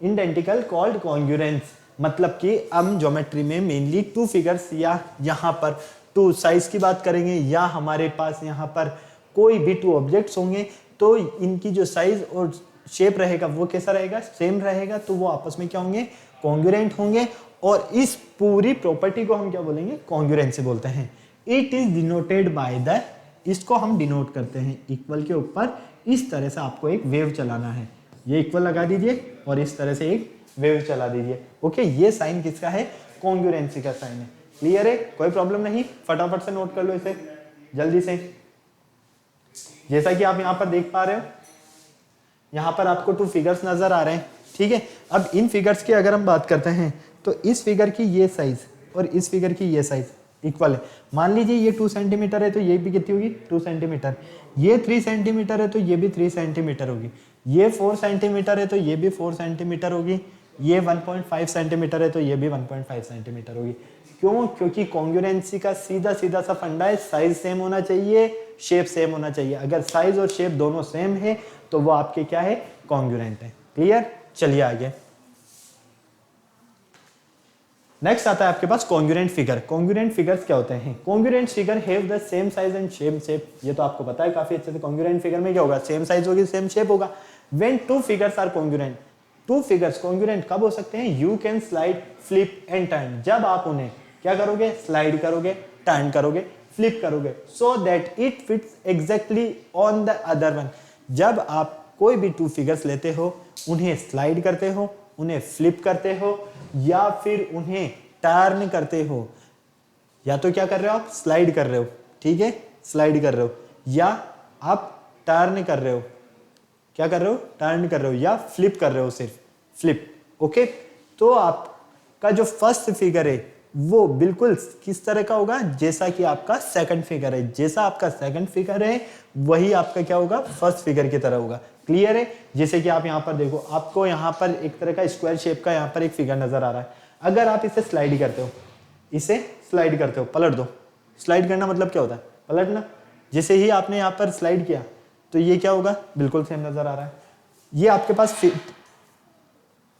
identical called congruence, मतलब कि हम ज्योमेट्री में मेनली टू फिगर्स या यहाँ पर टू साइज की बात करेंगे, या हमारे पास यहाँ पर कोई भी टू ऑब्जेक्ट्स होंगे तो इनकी जो साइज और शेप रहेगा वो कैसा रहेगा, सेम रहेगा, तो वो आपस में क्या होंगे, कॉन्ग्रुएंट होंगे। और इस पूरी प्रॉपर्टी को हम क्या बोलेंगे, कॉन्ग्रुएंसी बोलते हैं। It is denoted by the, इसको हम डिनोट करते हैं इक्वल के ऊपर, इस तरह से आपको एक वेव चलाना है, ये इक्वल लगा दीजिए और इस तरह से एक वेव चला दीजिए। ओके, ये साइन किसका है, कॉन्ग्रुएंसी का साइन है। क्लियर है, कोई प्रॉब्लम नहीं, फटाफट से नोट कर लो इसे जल्दी से। जैसा कि आप यहाँ पर देख पा रहे हो, यहाँ पर आपको टू फिगर्स नजर आ रहे हैं, ठीक है। अब इन फिगर्स की अगर हम बात करते हैं तो इस फिगर की ये साइज और इस फिगर की ये साइज इक्वल है। मान लीजिए ये 2 सेंटीमीटर है तो ये भी कितनी होगी, 2 सेंटीमीटर, ये 3 सेंटीमीटर है तो ये भी 3 सेंटीमीटर होगी, ये 4 सेंटीमीटर है तो ये भी 4 सेंटीमीटर होगी, ये 1.5 सेंटीमीटर है तो ये भी 1.5 सेंटीमीटर होगी। क्यों, क्योंकि कॉन्ग्रुएंसी का सीधा सीधा सा फंडा है, साइज सेम होना चाहिए, शेप सेम होना चाहिए। अगर साइज और शेप दोनों सेम है तो वो आपके क्या है, कॉन्ग्रुएंट है। क्लियर, चलिए आगे। नेक्स्ट आता है आपके पास कॉन्ग्रुएंट फिगर। कॉन्ग्रुएंट फिगर्स क्या होते हैं, congruent figure have the same size and same shape, ये तो आपको पता है काफी अच्छे से। कॉन्ग्रुएंट फिगर में क्या होगा, सेम साइज होगी, सेम शेप होगा। When two figures are congruent, two figures congruent कब हो सकते हैं, you can slide, flip and turn, जब आप उन्हें क्या करोगे, स्लाइड करोगे, टर्न करोगे, फ्लिप करोगे, so that it fits exactly on the other one. जब आप कोई भी टू फिगर्स लेते हो, उन्हें स्लाइड करते हो, उन्हें फ्लिप करते हो, या फिर उन्हें टर्न करते हो, या तो क्या कर रहे हो आप, स्लाइड कर रहे हो, ठीक है, स्लाइड कर रहे हो, या आप टर्न कर रहे हो, क्या कर रहे हो, टर्न कर रहे हो, या फ्लिप कर रहे हो, सिर्फ फ्लिप। ओके, तो आपका जो फर्स्ट फिगर है वो बिल्कुल किस तरह का होगा, जैसा कि आपका सेकंड फिगर है, जैसा आपका सेकंड फिगर है वही आपका क्या होगा, फर्स्ट फिगर की तरह होगा। क्लियर है। जैसे कि आप यहाँ पर देखो, आपको यहाँ पर एक तरह का स्क्वायर शेप का यहाँ पर एक फिगर नजर आ रहा है। अगर आप इसे स्लाइड करते हो, इसे स्लाइड करते हो, पलट दो, स्लाइड करना मतलब क्या होता है, पलटना। जैसे ही आपने यहाँ पर स्लाइड किया तो ये क्या होगा, बिल्कुल सेम नजर आ रहा है। ये आपके पास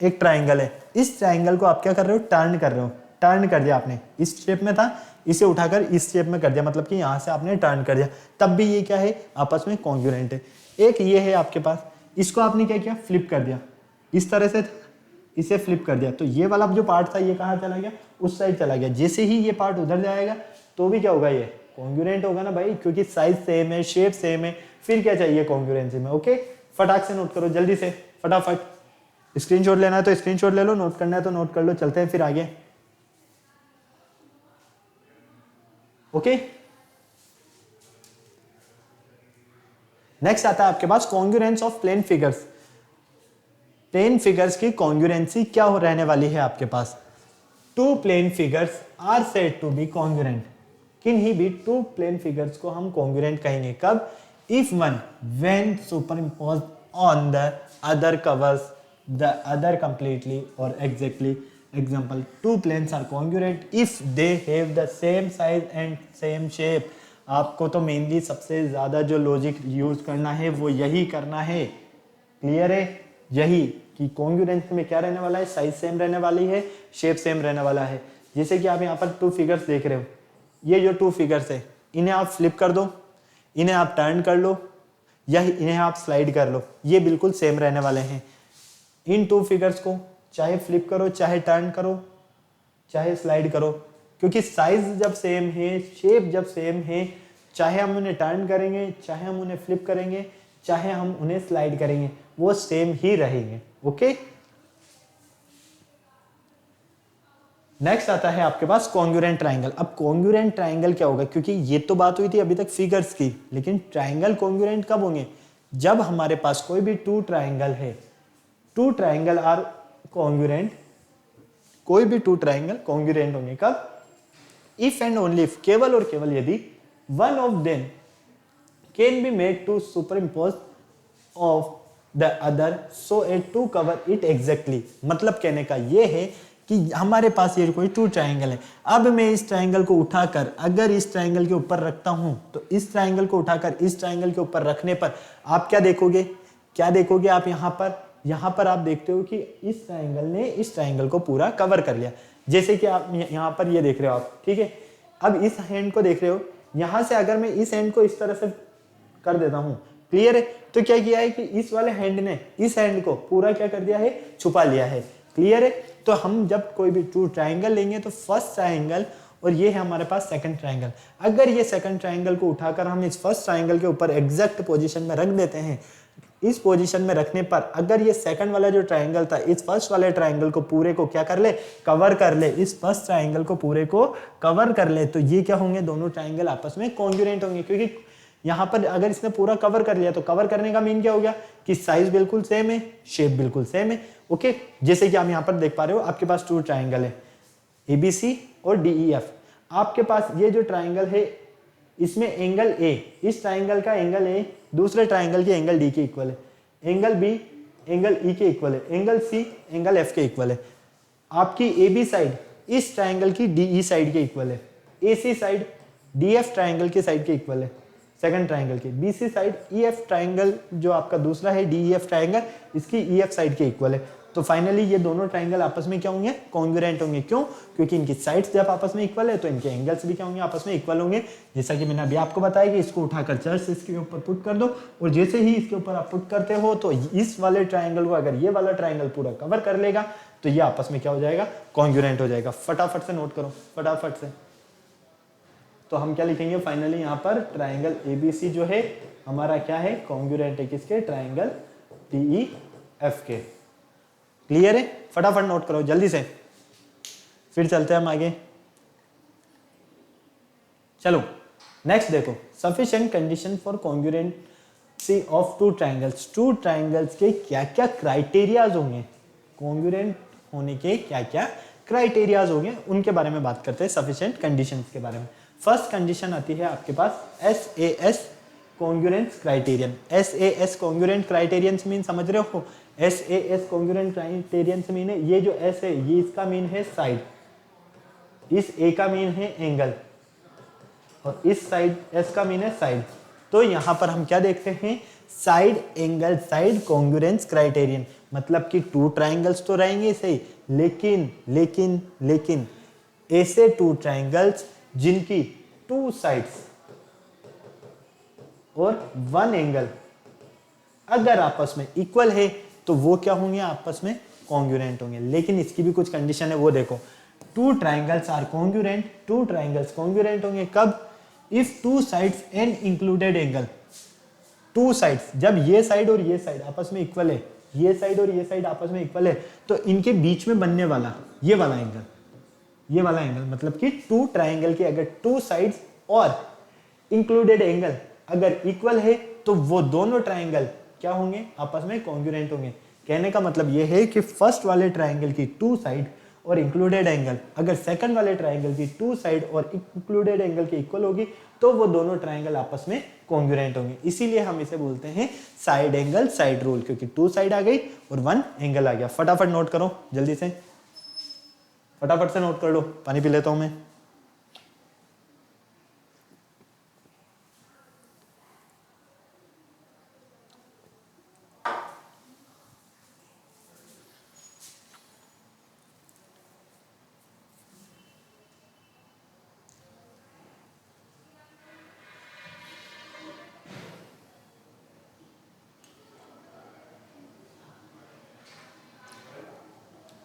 एक ट्राइंगल है, इस ट्राइंगल को आप क्या कर रहे हो, टर्न कर रहे हो, टर्न कर दिया आपने, इस शेप में था, इसे उठाकर इस शेप में कर दिया, मतलब कि यहाँ से आपने टर्न कर दिया, तब भी ये क्या है, आपस में कॉन्ग्रुएंट है। एक ये है आपके पास, इसको आपने क्या किया, फ्लिप कर दिया, इस तरह से इसे फ्लिप कर दिया, तो ये वाला जो पार्ट था ये कहाँ चला गया, उस साइड चला गया। जैसे ही ये पार्ट उधर जाएगा तो भी क्या होगा, ये कॉन्ग्रुएंट होगा ना भाई, क्योंकि साइज सेम है, शेप सेम है, फिर क्या चाहिए कॉन्ग्रुएंसी में। ओके, फटाक से नोट करो जल्दी से, फटाफट। स्क्रीनशॉट लेना है तो स्क्रीनशॉट ले लो, नोट करना है तो नोट कर लो, चलते हैं फिर आगे। ओके, नेक्स्ट आता है आपके पास congruence of plane figures. Plane figures की कॉन्ग्रुएंसी क्या हो रहने वाली है आपके पास, two plane figures are said to be congruent. किन्हीं भी टू प्लेन फिगर्स को हम कॉन्ग्रुएंट कहेंगे, कब, if one when superimposed on the other covers the other completely और exactly. Example, two planes are congruent if they have the same size and same shape. आपको तो मेनली सबसे ज्यादा जो लॉजिक यूज करना है वो यही करना है, क्लियर है, यही कि कॉन्ग्रुएंसी में क्या रहने वाला है, साइज सेम रहने वाली है, शेप सेम रहने वाला है। जैसे कि आप यहाँ पर टू फिगर्स देख रहे हो, ये जो टू फिगर्स है इन्हें आप फ्लिप कर दो, इन्हें आप टर्न कर लो, या इन्हें आप स्लाइड कर लो, ये बिल्कुल सेम रहने वाले हैं। इन टू फिगर्स को चाहे फ्लिप करो, चाहे टर्न करो, चाहे स्लाइड करो, क्योंकि साइज जब सेम है, शेप जब सेम है, चाहे हम उन्हें टर्न करेंगे, चाहे हम उन्हें फ्लिप करेंगे, चाहे हम उन्हें स्लाइड करेंगे, वो सेम ही रहेंगे। ओके, नेक्स्ट आता है आपके पास कॉन्ग्रुएंट ट्राइंगल। अब कॉन्ग्रुएंट ट्राइंगल क्या होगा, क्योंकि ये तो बात हुई थी अभी तक फिगर्स की, लेकिन ट्राइंगल कॉन्ग्रुएंट कब होंगे, जब हमारे पास कोई भी टू ट्राइंगल है, टू ट्राइंगल आर कॉन्ग्रुएंट, कोई भी टू ट्राइंगल कॉन्ग्रुएंट होंगे कब, इफ एंड ओनली इफ, केवल और केवल यदि one of them can be made to superimpose of the other so at to cover it exactly. मतलब कहने का ये है कि हमारे पास ये कोई टू ट्राइंगल है, अब मैं इस ट्राइंगल को उठाकर अगर इस ट्राइंगल के ऊपर रखता हूं, तो इस ट्राइंगल को उठाकर इस ट्राइंगल के ऊपर रखने पर आप क्या देखोगे, क्या देखोगे आप यहाँ पर आप देखते हो कि इस ट्राइंगल ने इस ट्राइंगल को पूरा कवर कर लिया। जैसे कि आप यहाँ पर ये देख रहे हो आप, ठीक है। अब इस हैंड को देख रहे हो, यहां से अगर मैं इस हैंड को इस तरह से कर देता हूं, क्लियर है, तो क्या किया है कि इस वाले हैंड ने इस हैंड को पूरा क्या कर दिया है, छुपा लिया है, क्लियर है। तो हम जब कोई भी टू ट्राइंगल लेंगे तो फर्स्ट ट्राइंगल और ये है हमारे पास सेकंड ट्राइंगल, अगर ये सेकंड ट्राइंगल को उठाकर हम इस फर्स्ट ट्राइंगल के ऊपर एग्जैक्ट पोजीशन में रख देते हैं, इस पोजीशन में रखने पर अगर ये सेकंड वाला जो ट्राइंगल था इस फर्स्ट वाले ट्राइंगल को पूरे को क्या कर ले, कवर कर ले, इस फर्स्ट ट्राइंगल को पूरे को कवर कर ले, तो ये क्या होंगे, दोनों ट्राइंगल आपस में कॉन्ग्रुएंट होंगे। क्योंकि यहाँ पर अगर इसने पूरा कवर कर लिया तो कवर करने का मीन क्या हो गया कि साइज बिल्कुल सेम है, शेप बिल्कुल सेम है। ओके, जैसे कि आप यहाँ पर देख पा रहे हो, आपके पास टू ट्राइंगल है ABC और DEF। आपके पास ये जो ट्राइंगल है इसमें एंगल A, इस ट्राइंगल का एंगल A दूसरे ट्राइंगल के एंगल D के इक्वल है, एंगल B एंगल E के इक्वल है, एंगल C एंगल F के इक्वल है। आपकी AB साइड इस ट्राइंगल की DE साइड के इक्वल है, AC साइड DF ट्राइंगल के साइड के इक्वल है सेकंड ट्राइंगल के, BC साइड EF ट्राइंगल जो आपका दूसरा है DEF ट्राइंगल इसकी EF साइड के इक्वल है। तो फाइनली ये दोनों ट्राइंगल आपस में क्या होंगे, कॉन्ग्रुएंट होंगे। क्यों? क्योंकि इनकी साइड्स जब आपस में इक्वल है तो इनके एंगल्स भी क्या होंगे, आपस में इक्वल होंगे। जैसा कि मैंने अभी आपको बताया कि इसको उठाकर जस्ट इसके ऊपर पुट कर दो, और जैसे ही इसके ऊपर आप पुट करते हो तो इस वाले ट्राइंगल को अगर ये वाला ट्राइंगल पूरा कवर कर लेगा तो ये आपस में क्या हो जाएगा, कॉन्ग्रुएंट हो जाएगा। फटाफट से नोट करो, फटाफट से। तो हम क्या लिखेंगे फाइनली यहाँ पर, ट्राइंगल ABC जो है हमारा क्या है, कॉन्ग्रुएंट है किसके, ट्राइंगल DEF के। क्लियर है? फटाफट नोट करो जल्दी से, फिर चलते हैं हम आगे। चलो नेक्स्ट देखो, sufficient condition for congruency of two triangles. Two triangles के क्या क्या क्राइटेरियाज होंगे, कॉन्ग्रुएंट होने के क्या क्या क्राइटेरियाज होंगे, उनके बारे में बात करते हैं, सफिशिएंट कंडीशंस के बारे में। फर्स्ट कंडीशन आती है आपके पास SAS congruence criterion. SAS congruent criterion mean समझ रहे हो, SAS कॉन्ग्रुएंट क्राइटेरियन मीन है, ये जो S है ये इसका मीन है साइड, इस A का मीन है एंगल, और इस साइड S का मीन है साइड। तो यहाँ पर हम क्या देखते हैं, side angle side congruence criterion, मतलब कि टू ट्राइंगल्स तो रहेंगे सही, लेकिन लेकिन लेकिन ऐसे टू ट्राइंगल्स जिनकी टू साइड्स और वन एंगल अगर आपस में इक्वल है तो वो क्या होंगे, आपस में कॉन्ग्रुएंट होंगे। लेकिन इसकी भी कुछ कंडीशन है, वो देखो। Two triangles are congruent, two triangles congruent होंगे कब, if two sides and included angle, two sides जब ये साइड और ये साइड आपस में इक्वल है, ये साइड और ये साइड आपस में इक्वल है, तो इनके बीच में बनने वाला ये वाला एंगल, ये वाला एंगल मतलब कि टू ट्राइंगल के अगर टू साइड्स और इंक्लूडेड एंगल अगर इक्वल है तो वो दोनों ट्राइंगल क्या होंगे, आपस में कॉन्ग्रुएंट होंगे। कहने का मतलब ये है कि फर्स्ट वाले ट्राइंगल की टू साइड और इंक्लूडेड एंगल अगर सेकंड वाले ट्राइंगल की टू साइड और इंक्लूडेड एंगल की इक्वल होगी तो वो दोनों ट्राइंगल आपस में कॉन्ग्रुएंट होंगे। इसीलिए हम इसे बोलते हैं साइड एंगल साइड रूल, क्योंकि टू साइड आ गई और वन एंगल आ गया। फटाफट नोट करो जल्दी से, फटाफट से नोट कर लो, पानी पी लेता हूं मैं।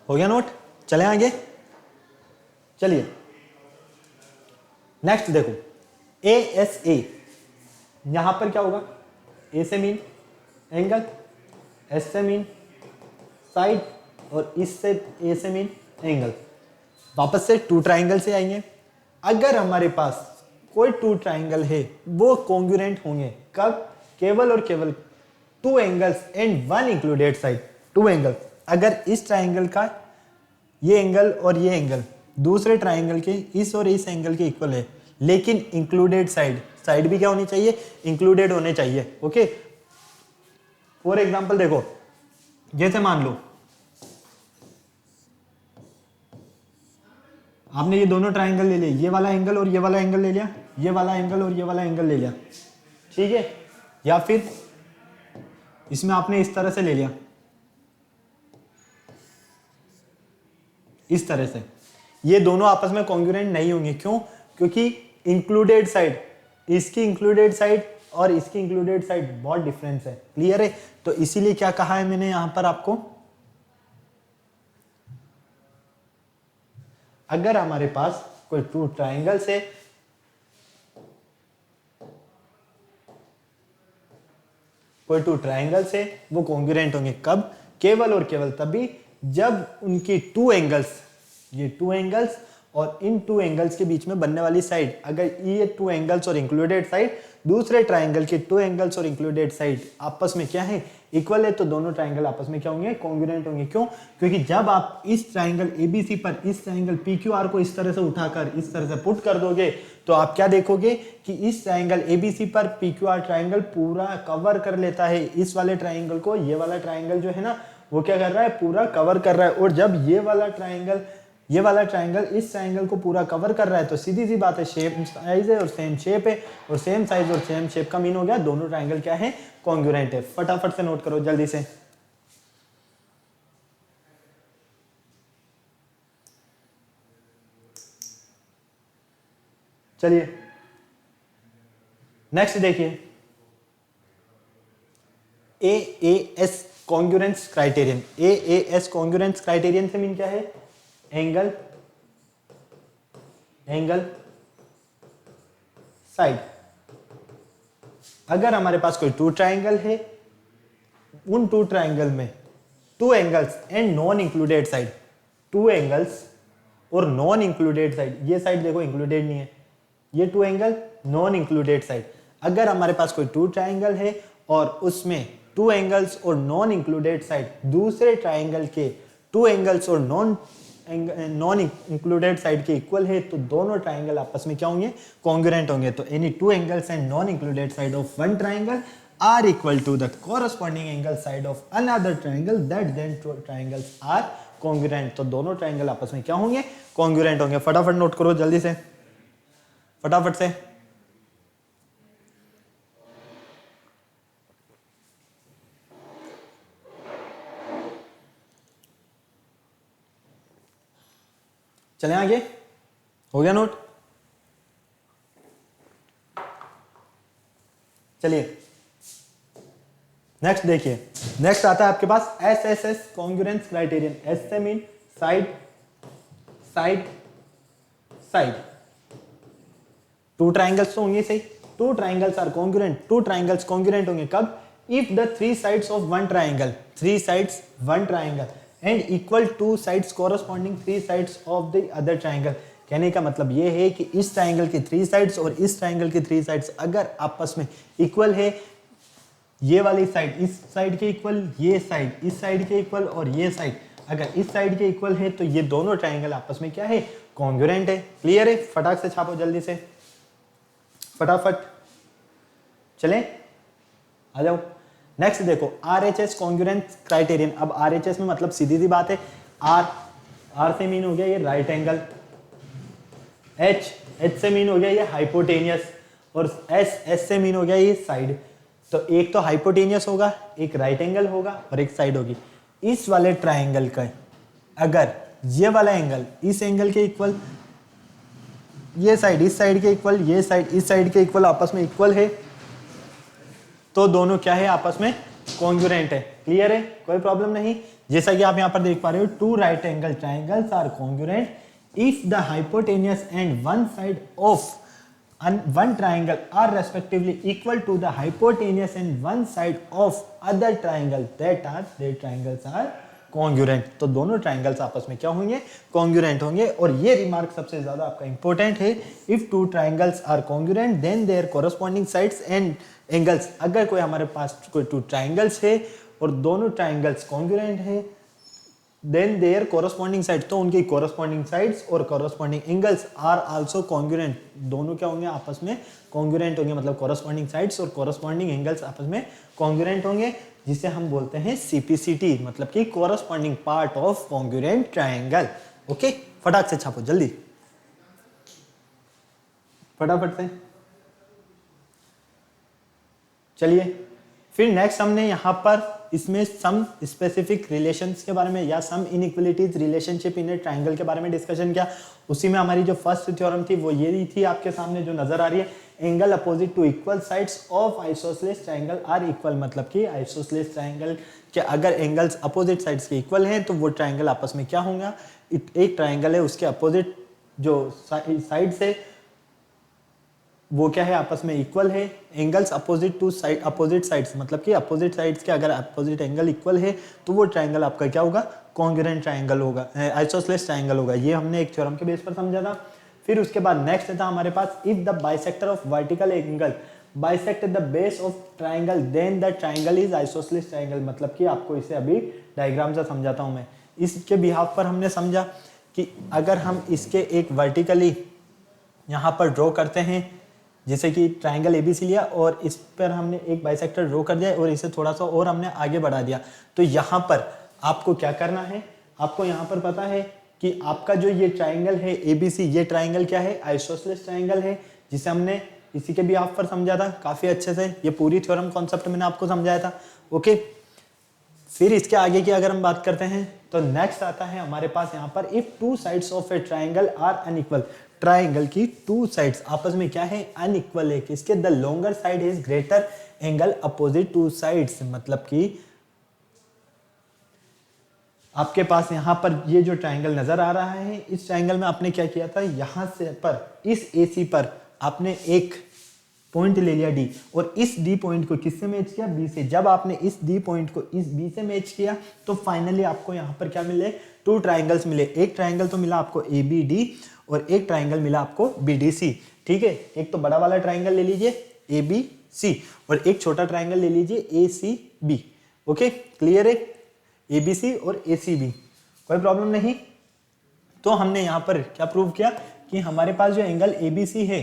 हो गया नोट, चले आगे। चलिए नेक्स्ट देखो, ए एस ए, यहां पर क्या होगा, ए से मीन एंगल, एस से मीन साइड और इससे ए से मीन एंगल। वापस से टू ट्राइंगल से आएंगे। अगर हमारे पास कोई टू ट्राइंगल है वो कॉन्ग्रुएंट होंगे कब, केवल और केवल two angles and one included side. Two angle अगर इस ट्राइंगल का ये एंगल और ये एंगल दूसरे ट्राइंगल के इस और इस एंगल के इक्वल है, लेकिन इंक्लूडेड साइड, साइड भी क्या होनी चाहिए, इंक्लूडेड होने चाहिए। ओके, फॉर एग्जांपल देखो, जैसे मान लो आपने ये दोनों ट्राइंगल ले लिए, ये वाला एंगल और ये वाला एंगल ले लिया, ये वाला एंगल और ये वाला एंगल ले लिया, ठीक है, या फिर इसमें आपने इस तरह से ले लिया, इस तरह से, ये दोनों आपस में कॉन्ग्रुएंट नहीं होंगे। क्यों, क्योंकि इंक्लूडेड साइड, इसकी इंक्लूडेड साइड और इसकी इंक्लूडेड साइड बहुत डिफरेंस है। क्लियर है, तो इसीलिए क्या कहा है मैंने यहां पर आपको, अगर हमारे पास कोई टू ट्राइंगल्स है, कोई टू ट्राइंगल्स है वो कॉन्ग्रुएंट होंगे कब, केवल और केवल तभी जब उनकी टू एंगल्स, ये टू एंगल्स और इन टू एंगल्स के बीच में बनने वाली साइड, अगर ये टू एंगल्स और इंक्लूडेड साइड दूसरे ट्राइंगल के टू एंगल्स और इंक्लूडेड साइड आपस में क्या है, इक्वल है, तो दोनों ट्राइंगल आपस में क्या होंगे, कॉन्ग्रुएंट होंगे। क्यों, क्योंकि जब आप इस ट्राइंगल एबीसी पर इस ट्राइंगल पीक्यूआर को इस तरह से उठाकर इस तरह से पुट कर दोगे तो आप क्या देखोगे कि इस ट्राइंगल एबीसी पर पीक्यूआर ट्राइंगल पूरा कवर कर लेता है इस वाले ट्राइंगल को, ये वाला ट्राइंगल जो है ना वो क्या कर रहा है, पूरा कवर कर रहा है। और जब ये वाला ट्राइंगल इस ट्राइंगल को पूरा कवर कर रहा है तो सीधी सी बात है, शेप साइज है और सेम शेप है, और सेम साइज और सेम शेप का मीन हो गया दोनों ट्राइंगल क्या है, कॉन्ग्रुएंट है। फटाफट से नोट करो जल्दी से। चलिए नेक्स्ट देखिए, AAS congruence criterion. AAS congruence criterion से मीन क्या है, एंगल, एंगल, साइड। अगर हमारे पास कोई टू ट्राइंगल है, उन टू ट्राइंगल में two angles and non included side, two angles और नॉन इंक्लूडेड साइड, ये साइड देखो इंक्लूडेड नहीं है, ये two angle non included side. अगर हमारे पास कोई टू ट्राइंगल है और उसमें टू एंगल्स और नॉन इंक्लूडेड साइड दूसरे ट्राइंगल के टू एंगल्स और नॉन इंक्लूडेड साइड के इक्वल है, तो दोनों ट्राइंगल आपस में क्या होंगे, कॉन्ग्रुएंट होंगे। तो any two angles and non included side of one triangle are equal to the corresponding angle side of another triangle, that then triangles are congruent. तो दोनों ट्राइंगल आपस में क्या होंगे, कॉन्ग्रुएंट होंगे। फटाफट नोट करो जल्दी से, फटाफट से। चलें आगे, हो गया नोट। चलिए नेक्स्ट देखिए, नेक्स्ट आता है आपके पास SSS कॉन्ग्रुएंस क्राइटेरियन। एस से mean side side side. Two triangles तो होंगे सही, two triangles are congruent, two triangles congruent होंगे कब? If the three sides of one triangle, three sides one triangle and equal to sides corresponding three sides of the other triangle. कहने का मतलब ये है कि इस ट्राइंगल की थ्री साइड्स और इस ट्राइंगल की थ्री साइड्स अगर आपस में इक्वल है, ये वाली साइड इस साइड के इक्वल, ये साइड इस साइड के इक्वल और ये साइड अगर इस साइड के इक्वल है, तो ये दोनों ट्राइंगल आपस में क्या है? कॉन्ग्रुएंट है। क्लियर है? फटाक से छापो जल्दी से, फटाफट चलें, आ जाओ। नेक्स्ट देखो RHS कॉन्ग्रुएंस क्राइटेरियन। अब RHS में मतलब सीधी सी बात है, R से मीन हो गया ये राइट एंगल, H से मीन हो गया ये हाइपोटेनियस, और S से मीन हो गया ये साइड। तो एक तो हाइपोटेनियस होगा, एक राइट एंगल होगा और एक साइड होगी। इस वाले ट्राइंगल का अगर ये वाला एंगल इस एंगल के इक्वल, ये साइड इस साइड के इक्वल, ये साइड इस साइड के इक्वल आपस में इक्वल है, तो दोनों क्या है? आपस में कॉन्ग्रुएंट है। क्लियर है? कोई प्रॉब्लम नहीं। जैसा कि आप यहां पर देख पा रहे हो, two right angle triangles are congruent if the hypotenuse and one side of one triangle are respectively equal to the hypotenuse and one side of other triangle, that triangles are congruent। तो दोनों ट्राइंगल्स आपस में क्या होंगे? कॉन्ग्रुएंट होंगे। और ये रिमार्क सबसे ज्यादा आपका इंपॉर्टेंट है, if two triangles are congruent then their corresponding sides and angles. अगर कोई हमारे पास कोई टू ट्राइंगल्स है और दोनों ट्राइंगल्स कॉन्ग्रुएंट है, देन देयर कॉरस्पॉन्डिंग साइड, तो उनकी कॉरस्पॉन्डिंग साइड्स और corresponding angles are also congruent. दोनों क्या होंगे? आपस में कॉन्ग्रुएंट होंगे, मतलब कॉरस्पॉन्डिंग साइड्स और कॉरस्पॉन्डिंग एंगल्स आपस में कॉन्ग्रुएंट होंगे, जिसे हम बोलते हैं CPCT, मतलब कि corresponding part of congruent triangle. Okay, फटाक से छापो जल्दी, फटाफट से। चलिए फिर नेक्स्ट हमने यहाँ पर इसमें सम स्पेसिफिक रिलेशंस के बारे में या some inequalities relationship in a triangle के बारे में डिस्कशन किया। उसी में हमारी जो फर्स्ट थ्योरम थी वो ये थी आपके सामने जो नजर आ रही है, angle opposite to equal sides of isosceles triangle are equal. मतलब कि आइसोसेलेस ट्राइंगल के अगर एंगल्स अपोजिट साइड्स के इक्वल हैं तो वो ट्राइंगल आपस में क्या होगा? एक ट्राइंगल है, उसके अपोजिट जो साइड्स है वो क्या है? आपस में इक्वल है। Angles opposite to side, opposite sides मतलब कि अपोजिट साइड्स के अगर अपोजिट एंगल इक्वल है तो वो ट्राइंगल आपका क्या होगा? कॉन्ग्रुएंट ट्राइंगल होगा, आइसोसेलेस ट्राइंगल होगा। ये हमने एक थ्योरम के बेस पर समझा था। फिर उसके बाद नेक्स्ट था हमारे पास, if the bisector of vertical angle bisect the base of triangle then the triangle is isosceles triangle. मतलब कि आपको इसे अभी डायग्राम से समझाता हूं मैं। इसके बिहाफ पर हमने समझा कि अगर हम इसके एक वर्टिकली यहाँ पर ड्रॉ करते हैं, जैसे कि ट्राइंगल ABC लिया और इस पर हमने एक बाइसेक्टर ड्रॉ कर दिया और इसे थोड़ा सा और हमने आगे बढ़ा दिया, तो यहाँ पर आपको क्या करना है? आपको यहाँ पर पता है कि आपका जो ये ट्राइंगल है ABC, ये ट्राइंगल क्या है? आइसोसेलेस ट्राइंगल है, जिसे हमने इसी के भी आप पर समझा था काफी अच्छे से। ये पूरी थ्योरम कॉन्सेप्ट मैंने आपको समझाया था। ओके, फिर इसके आगे की अगर हम बात करते हैं तो नेक्स्ट आता है हमारे पास यहाँ पर, if two sides of a triangle are unequal. Triangle की टू साइड्स आपस में क्या है? अनइक्वल है। किसके? The longer side is greater angle opposite to sides. मतलब कि आपके पास यहाँ पर ये जो ट्राइंगल नजर आ रहा है, इस ट्राइंगल में आपने क्या किया था? यहां से पर इस AC पर आपने एक पॉइंट ले लिया D, और इस D पॉइंट को किससे मैच किया? B से। जब आपने इस D पॉइंट को इस B से मैच किया तो फाइनली आपको यहाँ पर क्या मिले? टू ट्राइंगल्स मिले। एक ट्राइंगल तो मिला आपको ABD और एक ट्राइंगल मिला आपको BDC। ठीक है, एक तो बड़ा वाला ट्राइंगल ले लीजिए ABC और एक छोटा ट्राइंगल ले लीजिए ACB। ओके, क्लियर है? ABC और ACB, कोई प्रॉब्लम नहीं। तो हमने यहाँ पर क्या प्रूव किया कि हमारे पास जो एंगल ABC है,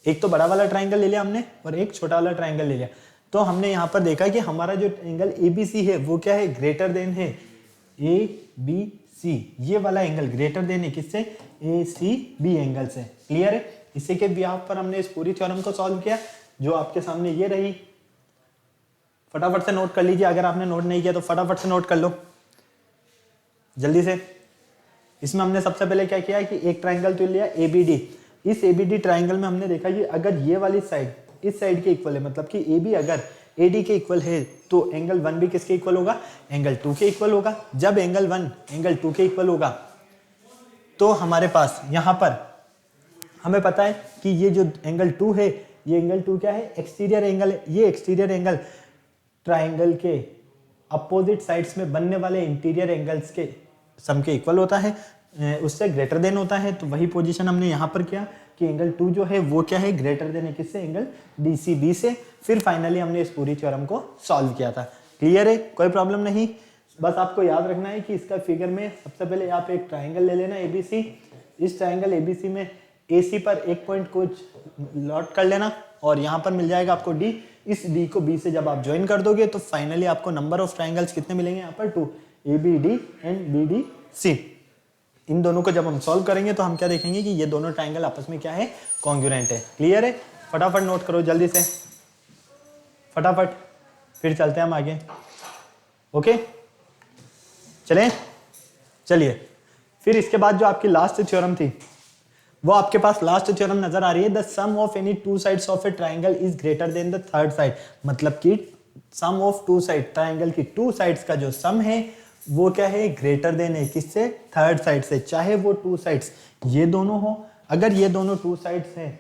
एक तो बड़ा वाला ट्राइंगल ले लिया हमने और एक छोटा वाला ट्राइंगल ले लिया, तो हमने यहाँ पर देखा कि हमारा जो एंगल ABC है वो क्या है? ग्रेटर देन है ABC। ये वाला एंगल ग्रेटर देन है किससे? ACB एंगल से। क्लियर है? इसी के बिहाफ पर हमने इस पूरी थ्योरम को सॉल्व किया, जो आपके सामने ये रही। फटाफट से नोट कर लीजिए, अगर आपने नोट नहीं किया तो फटाफट से नोट कर लो जल्दी से। इसमें हमने सबसे पहले क्या किया कि एक ट्राइंगल तो लिया ABD। इस ABD ट्राइंगल में हमने देखा कि अगर ये वाली साइड इस साइड के इक्वल है, मतलब कि AB अगर AD के इक्वल है तो एंगल 1 भी किसके इक्वल होगा, एंगल 2 के इक्वल होगा। जब एंगल 1 एंगल 2 के इक्वल होगा तो हमारे पास यहाँ पर हमें पता है कि ये जो एंगल 2 है, ये एंगल 2 क्या है, एक्सटीरियर एंगल है। ये एक्सटीरियर एंगल ट्राइंगल के अपोजिट साइड्स में बनने वाले इंटीरियर एंगल्स के सम के इक्वल होता है, उससे ग्रेटर देन होता है। तो वही पोजीशन हमने यहाँ पर किया कि एंगल 2 जो है वो क्या है, ग्रेटर देन है किससे, एंगल DCB से। फिर फाइनली हमने इस पूरी थ्योरम को सॉल्व किया था। क्लियर है, कोई प्रॉब्लम नहीं। बस आपको याद रखना है कि इसका फिगर में सबसे पहले आप एक ट्राइंगल ले लेना ABC। इस ट्राइंगल ABC में AC पर एक पॉइंट कुछ लॉट कर लेना और यहाँ पर मिल जाएगा आपको D। इस D को B से जब आप ज्वाइन कर दोगे तो फाइनली आपको नंबर ऑफ ट्राइंगल्स कितने मिलेंगे, यहाँ पर 2, ABD एंड BDC। इन दोनों को जब हम सॉल्व करेंगे तो हम क्या देखेंगे कि ये दोनों ट्राइंगल आपस में क्या है, कॉन्ग्रुएंट है। क्लियर है, फटाफट नोट करो जल्दी से, फटाफट, फिर चलते हैं हम आगे। ओके चलिए फिर इसके बाद जो आपकी लास्ट थ्योरम थी वो आपके पास लास्ट थ्योरम नजर आ रही है, the sum of any two sides of a triangle is greater than the third side. मतलब कि sum of two side, triangle की टू साइड्स का जो सम है वो क्या है, ग्रेटर देन है किससे, थर्ड साइड से। चाहे वो टू साइड्स ये दोनों हो, अगर ये दोनों टू साइड्स हैं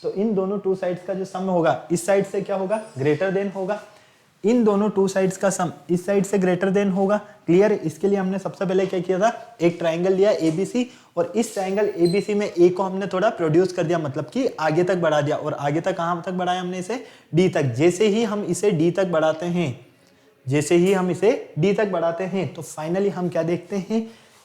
तो इन दोनों टू साइड्स का जो सम होगा इस साइड से क्या होगा, ग्रेटर देन होगा। इन दोनों टू साइड्स का सम इस साइड से ग्रेटर देन होगा। क्लियर है, इसके लिए हमने सबसे पहले क्या किया था, एक ट्राइंगल लिया ABC और इस ट्राइंगल ABC में A को हमने थोड़ा प्रोड्यूस कर दिया, मतलब कि आगे तक बढ़ा दिया। और आगे तक कहां तक बढ़ाया हमने इसे, D तक। जैसे ही हम इसे D तक बढ़ाते हैं, जैसे ही हम इसे D तक बढ़ाते हैं तो फाइनली हम क्या देखते हैं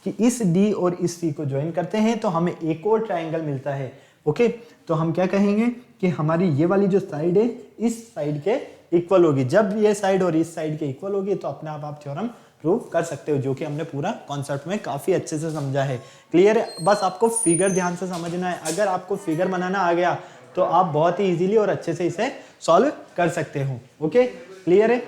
कि इस D और इस C को ज्वाइन करते हैं तो हमें एक और ट्राइंगल मिलता है। ओके, तो हम क्या कहेंगे कि हमारी ये वाली जो साइड है इस साइड के इक्वल होगी। जब ये साइड और इस साइड के इक्वल होगी तो अपने आप थ्योरम प्रूव कर सकते हो, जो कि हमने पूरा कॉन्सेप्ट में काफी अच्छे से समझा है। क्लियर है, बस आपको फिगर ध्यान से समझना है। अगर आपको फिगर बनाना आ गया तो आप बहुत ही इजीली और अच्छे से इसे सॉल्व कर सकते हो। ओके क्लियर है,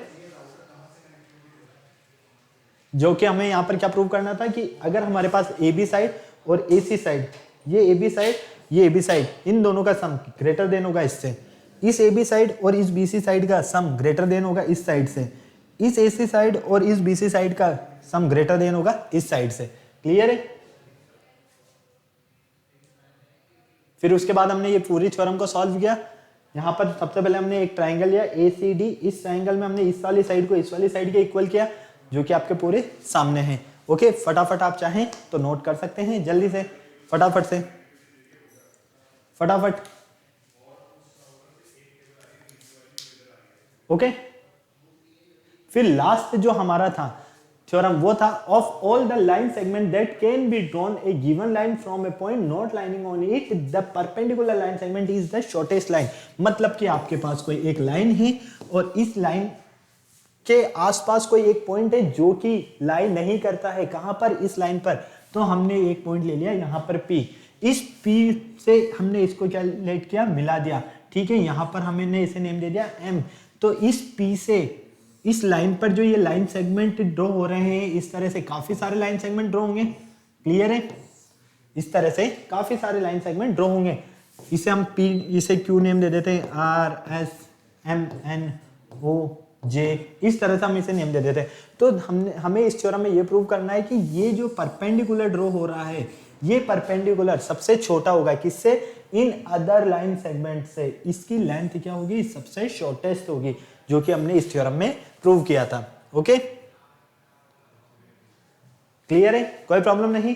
जो कि हमें यहाँ पर क्या प्रूव करना था कि अगर हमारे पास AB साइड और AC साइड, ये AB साइड ये AB साइड, इन दोनों का सम ग्रेटर देन होगा इससे। इस AB साइड और इस BC साइड का सम ग्रेटर देन होगा इस साइड से। इस AC साइड और इस BC साइड का सम ग्रेटर देन होगा इस साइड से। क्लियर है, फिर उसके बाद हमने ये पूरी थ्योरम को सॉल्व किया। यहाँ पर सबसे पहले हमने एक ट्राइंगल लिया ACD। इस ट्राइंगल में हमने इस वाली साइड को इस वाली साइड के इक्वल किया, जो कि आपके पूरे सामने है। ओके, फटाफट आप चाहें तो नोट कर सकते हैं जल्दी से, फटाफट से, फटाफट। ओके, फिर लास्ट जो हमारा था थ्योरम वो था, of all the line segment that can be drawn A given line from A point not lining on it, the perpendicular line segment is the shortest line. मतलब कि आपके पास कोई एक लाइन है और इस लाइन के आसपास कोई एक पॉइंट है जो कि लाई नहीं करता है। कहां पर, इस लाइन पर। तो हमने एक पॉइंट ले लिया यहां पर P। इस P से हमने इसको क्या लेट किया, मिला दिया। ठीक है, यहां पर हमने इसे नेम दे दिया M। तो इस P से इस लाइन पर जो ये लाइन सेगमेंट ड्रॉ हो रहे हैं, इस तरह से काफी सारे लाइन सेगमेंट ड्रॉ होंगे। क्लियर है, इस तरह से काफी सारे लाइन सेगमेंट ड्रॉ होंगे। इसे हम P, इसे Q नेम दे देते हैं, R S M N O J, इस तरह से हम इसे नेम दे देते हैं। तो हमें इस थ्योरम में ये प्रूव करना है कि ये जो परपेंडिकुलर ड्रॉ हो रहा है, ये परपेंडिकुलर सबसे छोटा होगा किससे, इन अदर लाइन सेगमेंट से। इसकी लेंथ क्या होगी, सबसे शॉर्टेस्ट होगी, जो कि हमने इस थ्योरम में प्रूव किया था। ओके क्लियर है, कोई प्रॉब्लम नहीं।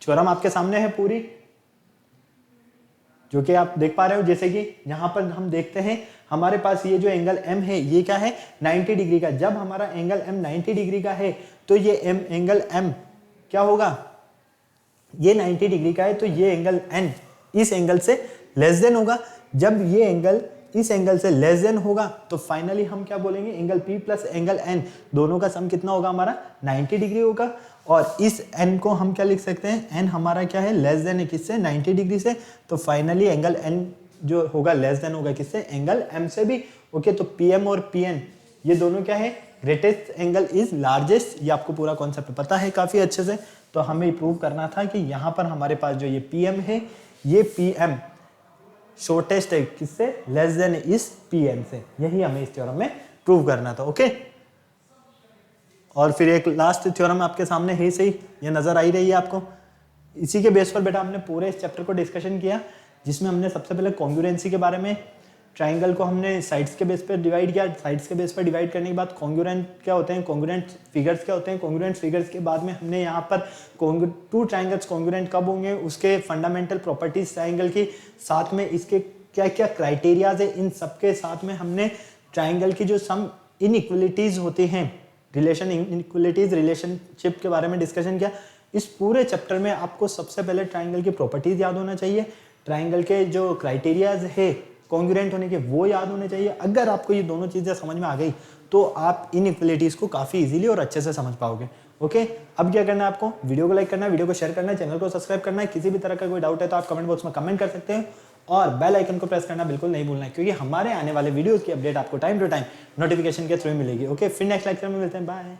थ्योरम आपके सामने है पूरी, जो कि आप देख पा रहे हो। जैसे कि यहां पर हम देखते हैं हमारे पास ये जो एंगल M है ये क्या है, 90 डिग्री का। जब हमारा एंगल M 90 डिग्री का है तो ये एंगल M क्या होगा, ये 90 डिग्री का है तो ये एंगल N इस एंगल से लेस देन होगा। जब ये एंगल इस एंगल से लेस देन होगा तो फाइनली हम क्या बोलेंगे, angle P plus angle N दोनों का सम कितना होगा, हमारा 90 डिग्री होगा। और इस N को हम क्या लिख सकते हैं, N हमारा क्या है, लेस देन है किससे, 90 डिग्री से। तो फाइनली एंगल N जो होगा लेस देन होगा किससे, एंगल M से भी। ओके, तो PM और PN ये दोनों क्या है, ग्रेटेस्ट एंगल इज लार्जेस्ट, ये आपको पूरा कॉन्सेप्ट पता है काफी अच्छे से। तो हमें प्रूव करना था कि यहाँ पर हमारे पास जो ये PM है, ये PM शॉर्टेस्ट है किससे, लेस देन इस PM से, यही हमें इस थ्योरम में प्रूव करना था। ओके, और फिर एक लास्ट थ्योरम आपके सामने है सही, ये नजर आ ही रही है आपको। इसी के बेस पर बेटा हमने पूरे इस चैप्टर को डिस्कशन किया, जिसमें हमने सबसे पहले कॉन्ग्रुएंसी के बारे में, ट्राइंगल को हमने साइड्स के बेस पर डिवाइड किया, साइड्स के बेस पर डिवाइड करने के बाद कॉन्ग्रुएंट क्या होते हैं, कॉन्ग्रुएंट फिगर्स क्या होते हैं, कॉन्ग्रुएंट फिगर्स के बाद में हमने यहाँ पर टू ट्राइंगल्स कॉन्ग्रुएंट कब होंगे, उसके फंडामेंटल प्रॉपर्टीज ट्राइंगल की, साथ में इसके क्या क्या क्राइटेरियाज है, इन सबके साथ में हमने ट्राइंगल की जो सम इनइक्वलिटीज होती हैं, रिलेशन इनइक्वलिटीज रिलेशनशिप के बारे में डिस्कशन किया। इस पूरे चैप्टर में आपको सबसे पहले ट्राइंगल की प्रॉपर्टीज याद होना चाहिए, ट्राइंगल के जो क्राइटेरियाज है कॉन्ग्रुएंट होने के वो याद होने चाहिए। अगर आपको ये दोनों चीजें समझ में आ गई तो आप इनइक्वलिटीज को काफी इजीली और अच्छे से समझ पाओगे। ओके, अब क्या करना है आपको, वीडियो को लाइक करना है, वीडियो को शेयर करना है, चैनल को सब्सक्राइब करना है। किसी भी तरह का कोई डाउट है तो आप कमेंट बॉक्स में कमेंट कर सकते हैं, और बेल आइकन को प्रेस करना बिल्कुल नहीं भूलना है, क्योंकि हमारे आने वाले वीडियोस की अपडेट आपको टाइम टू टाइम नोटिफिकेशन के थ्रू मिलेगी। ओके, फिर नेक्स्ट लेक्चर में मिलते हैं, बाय।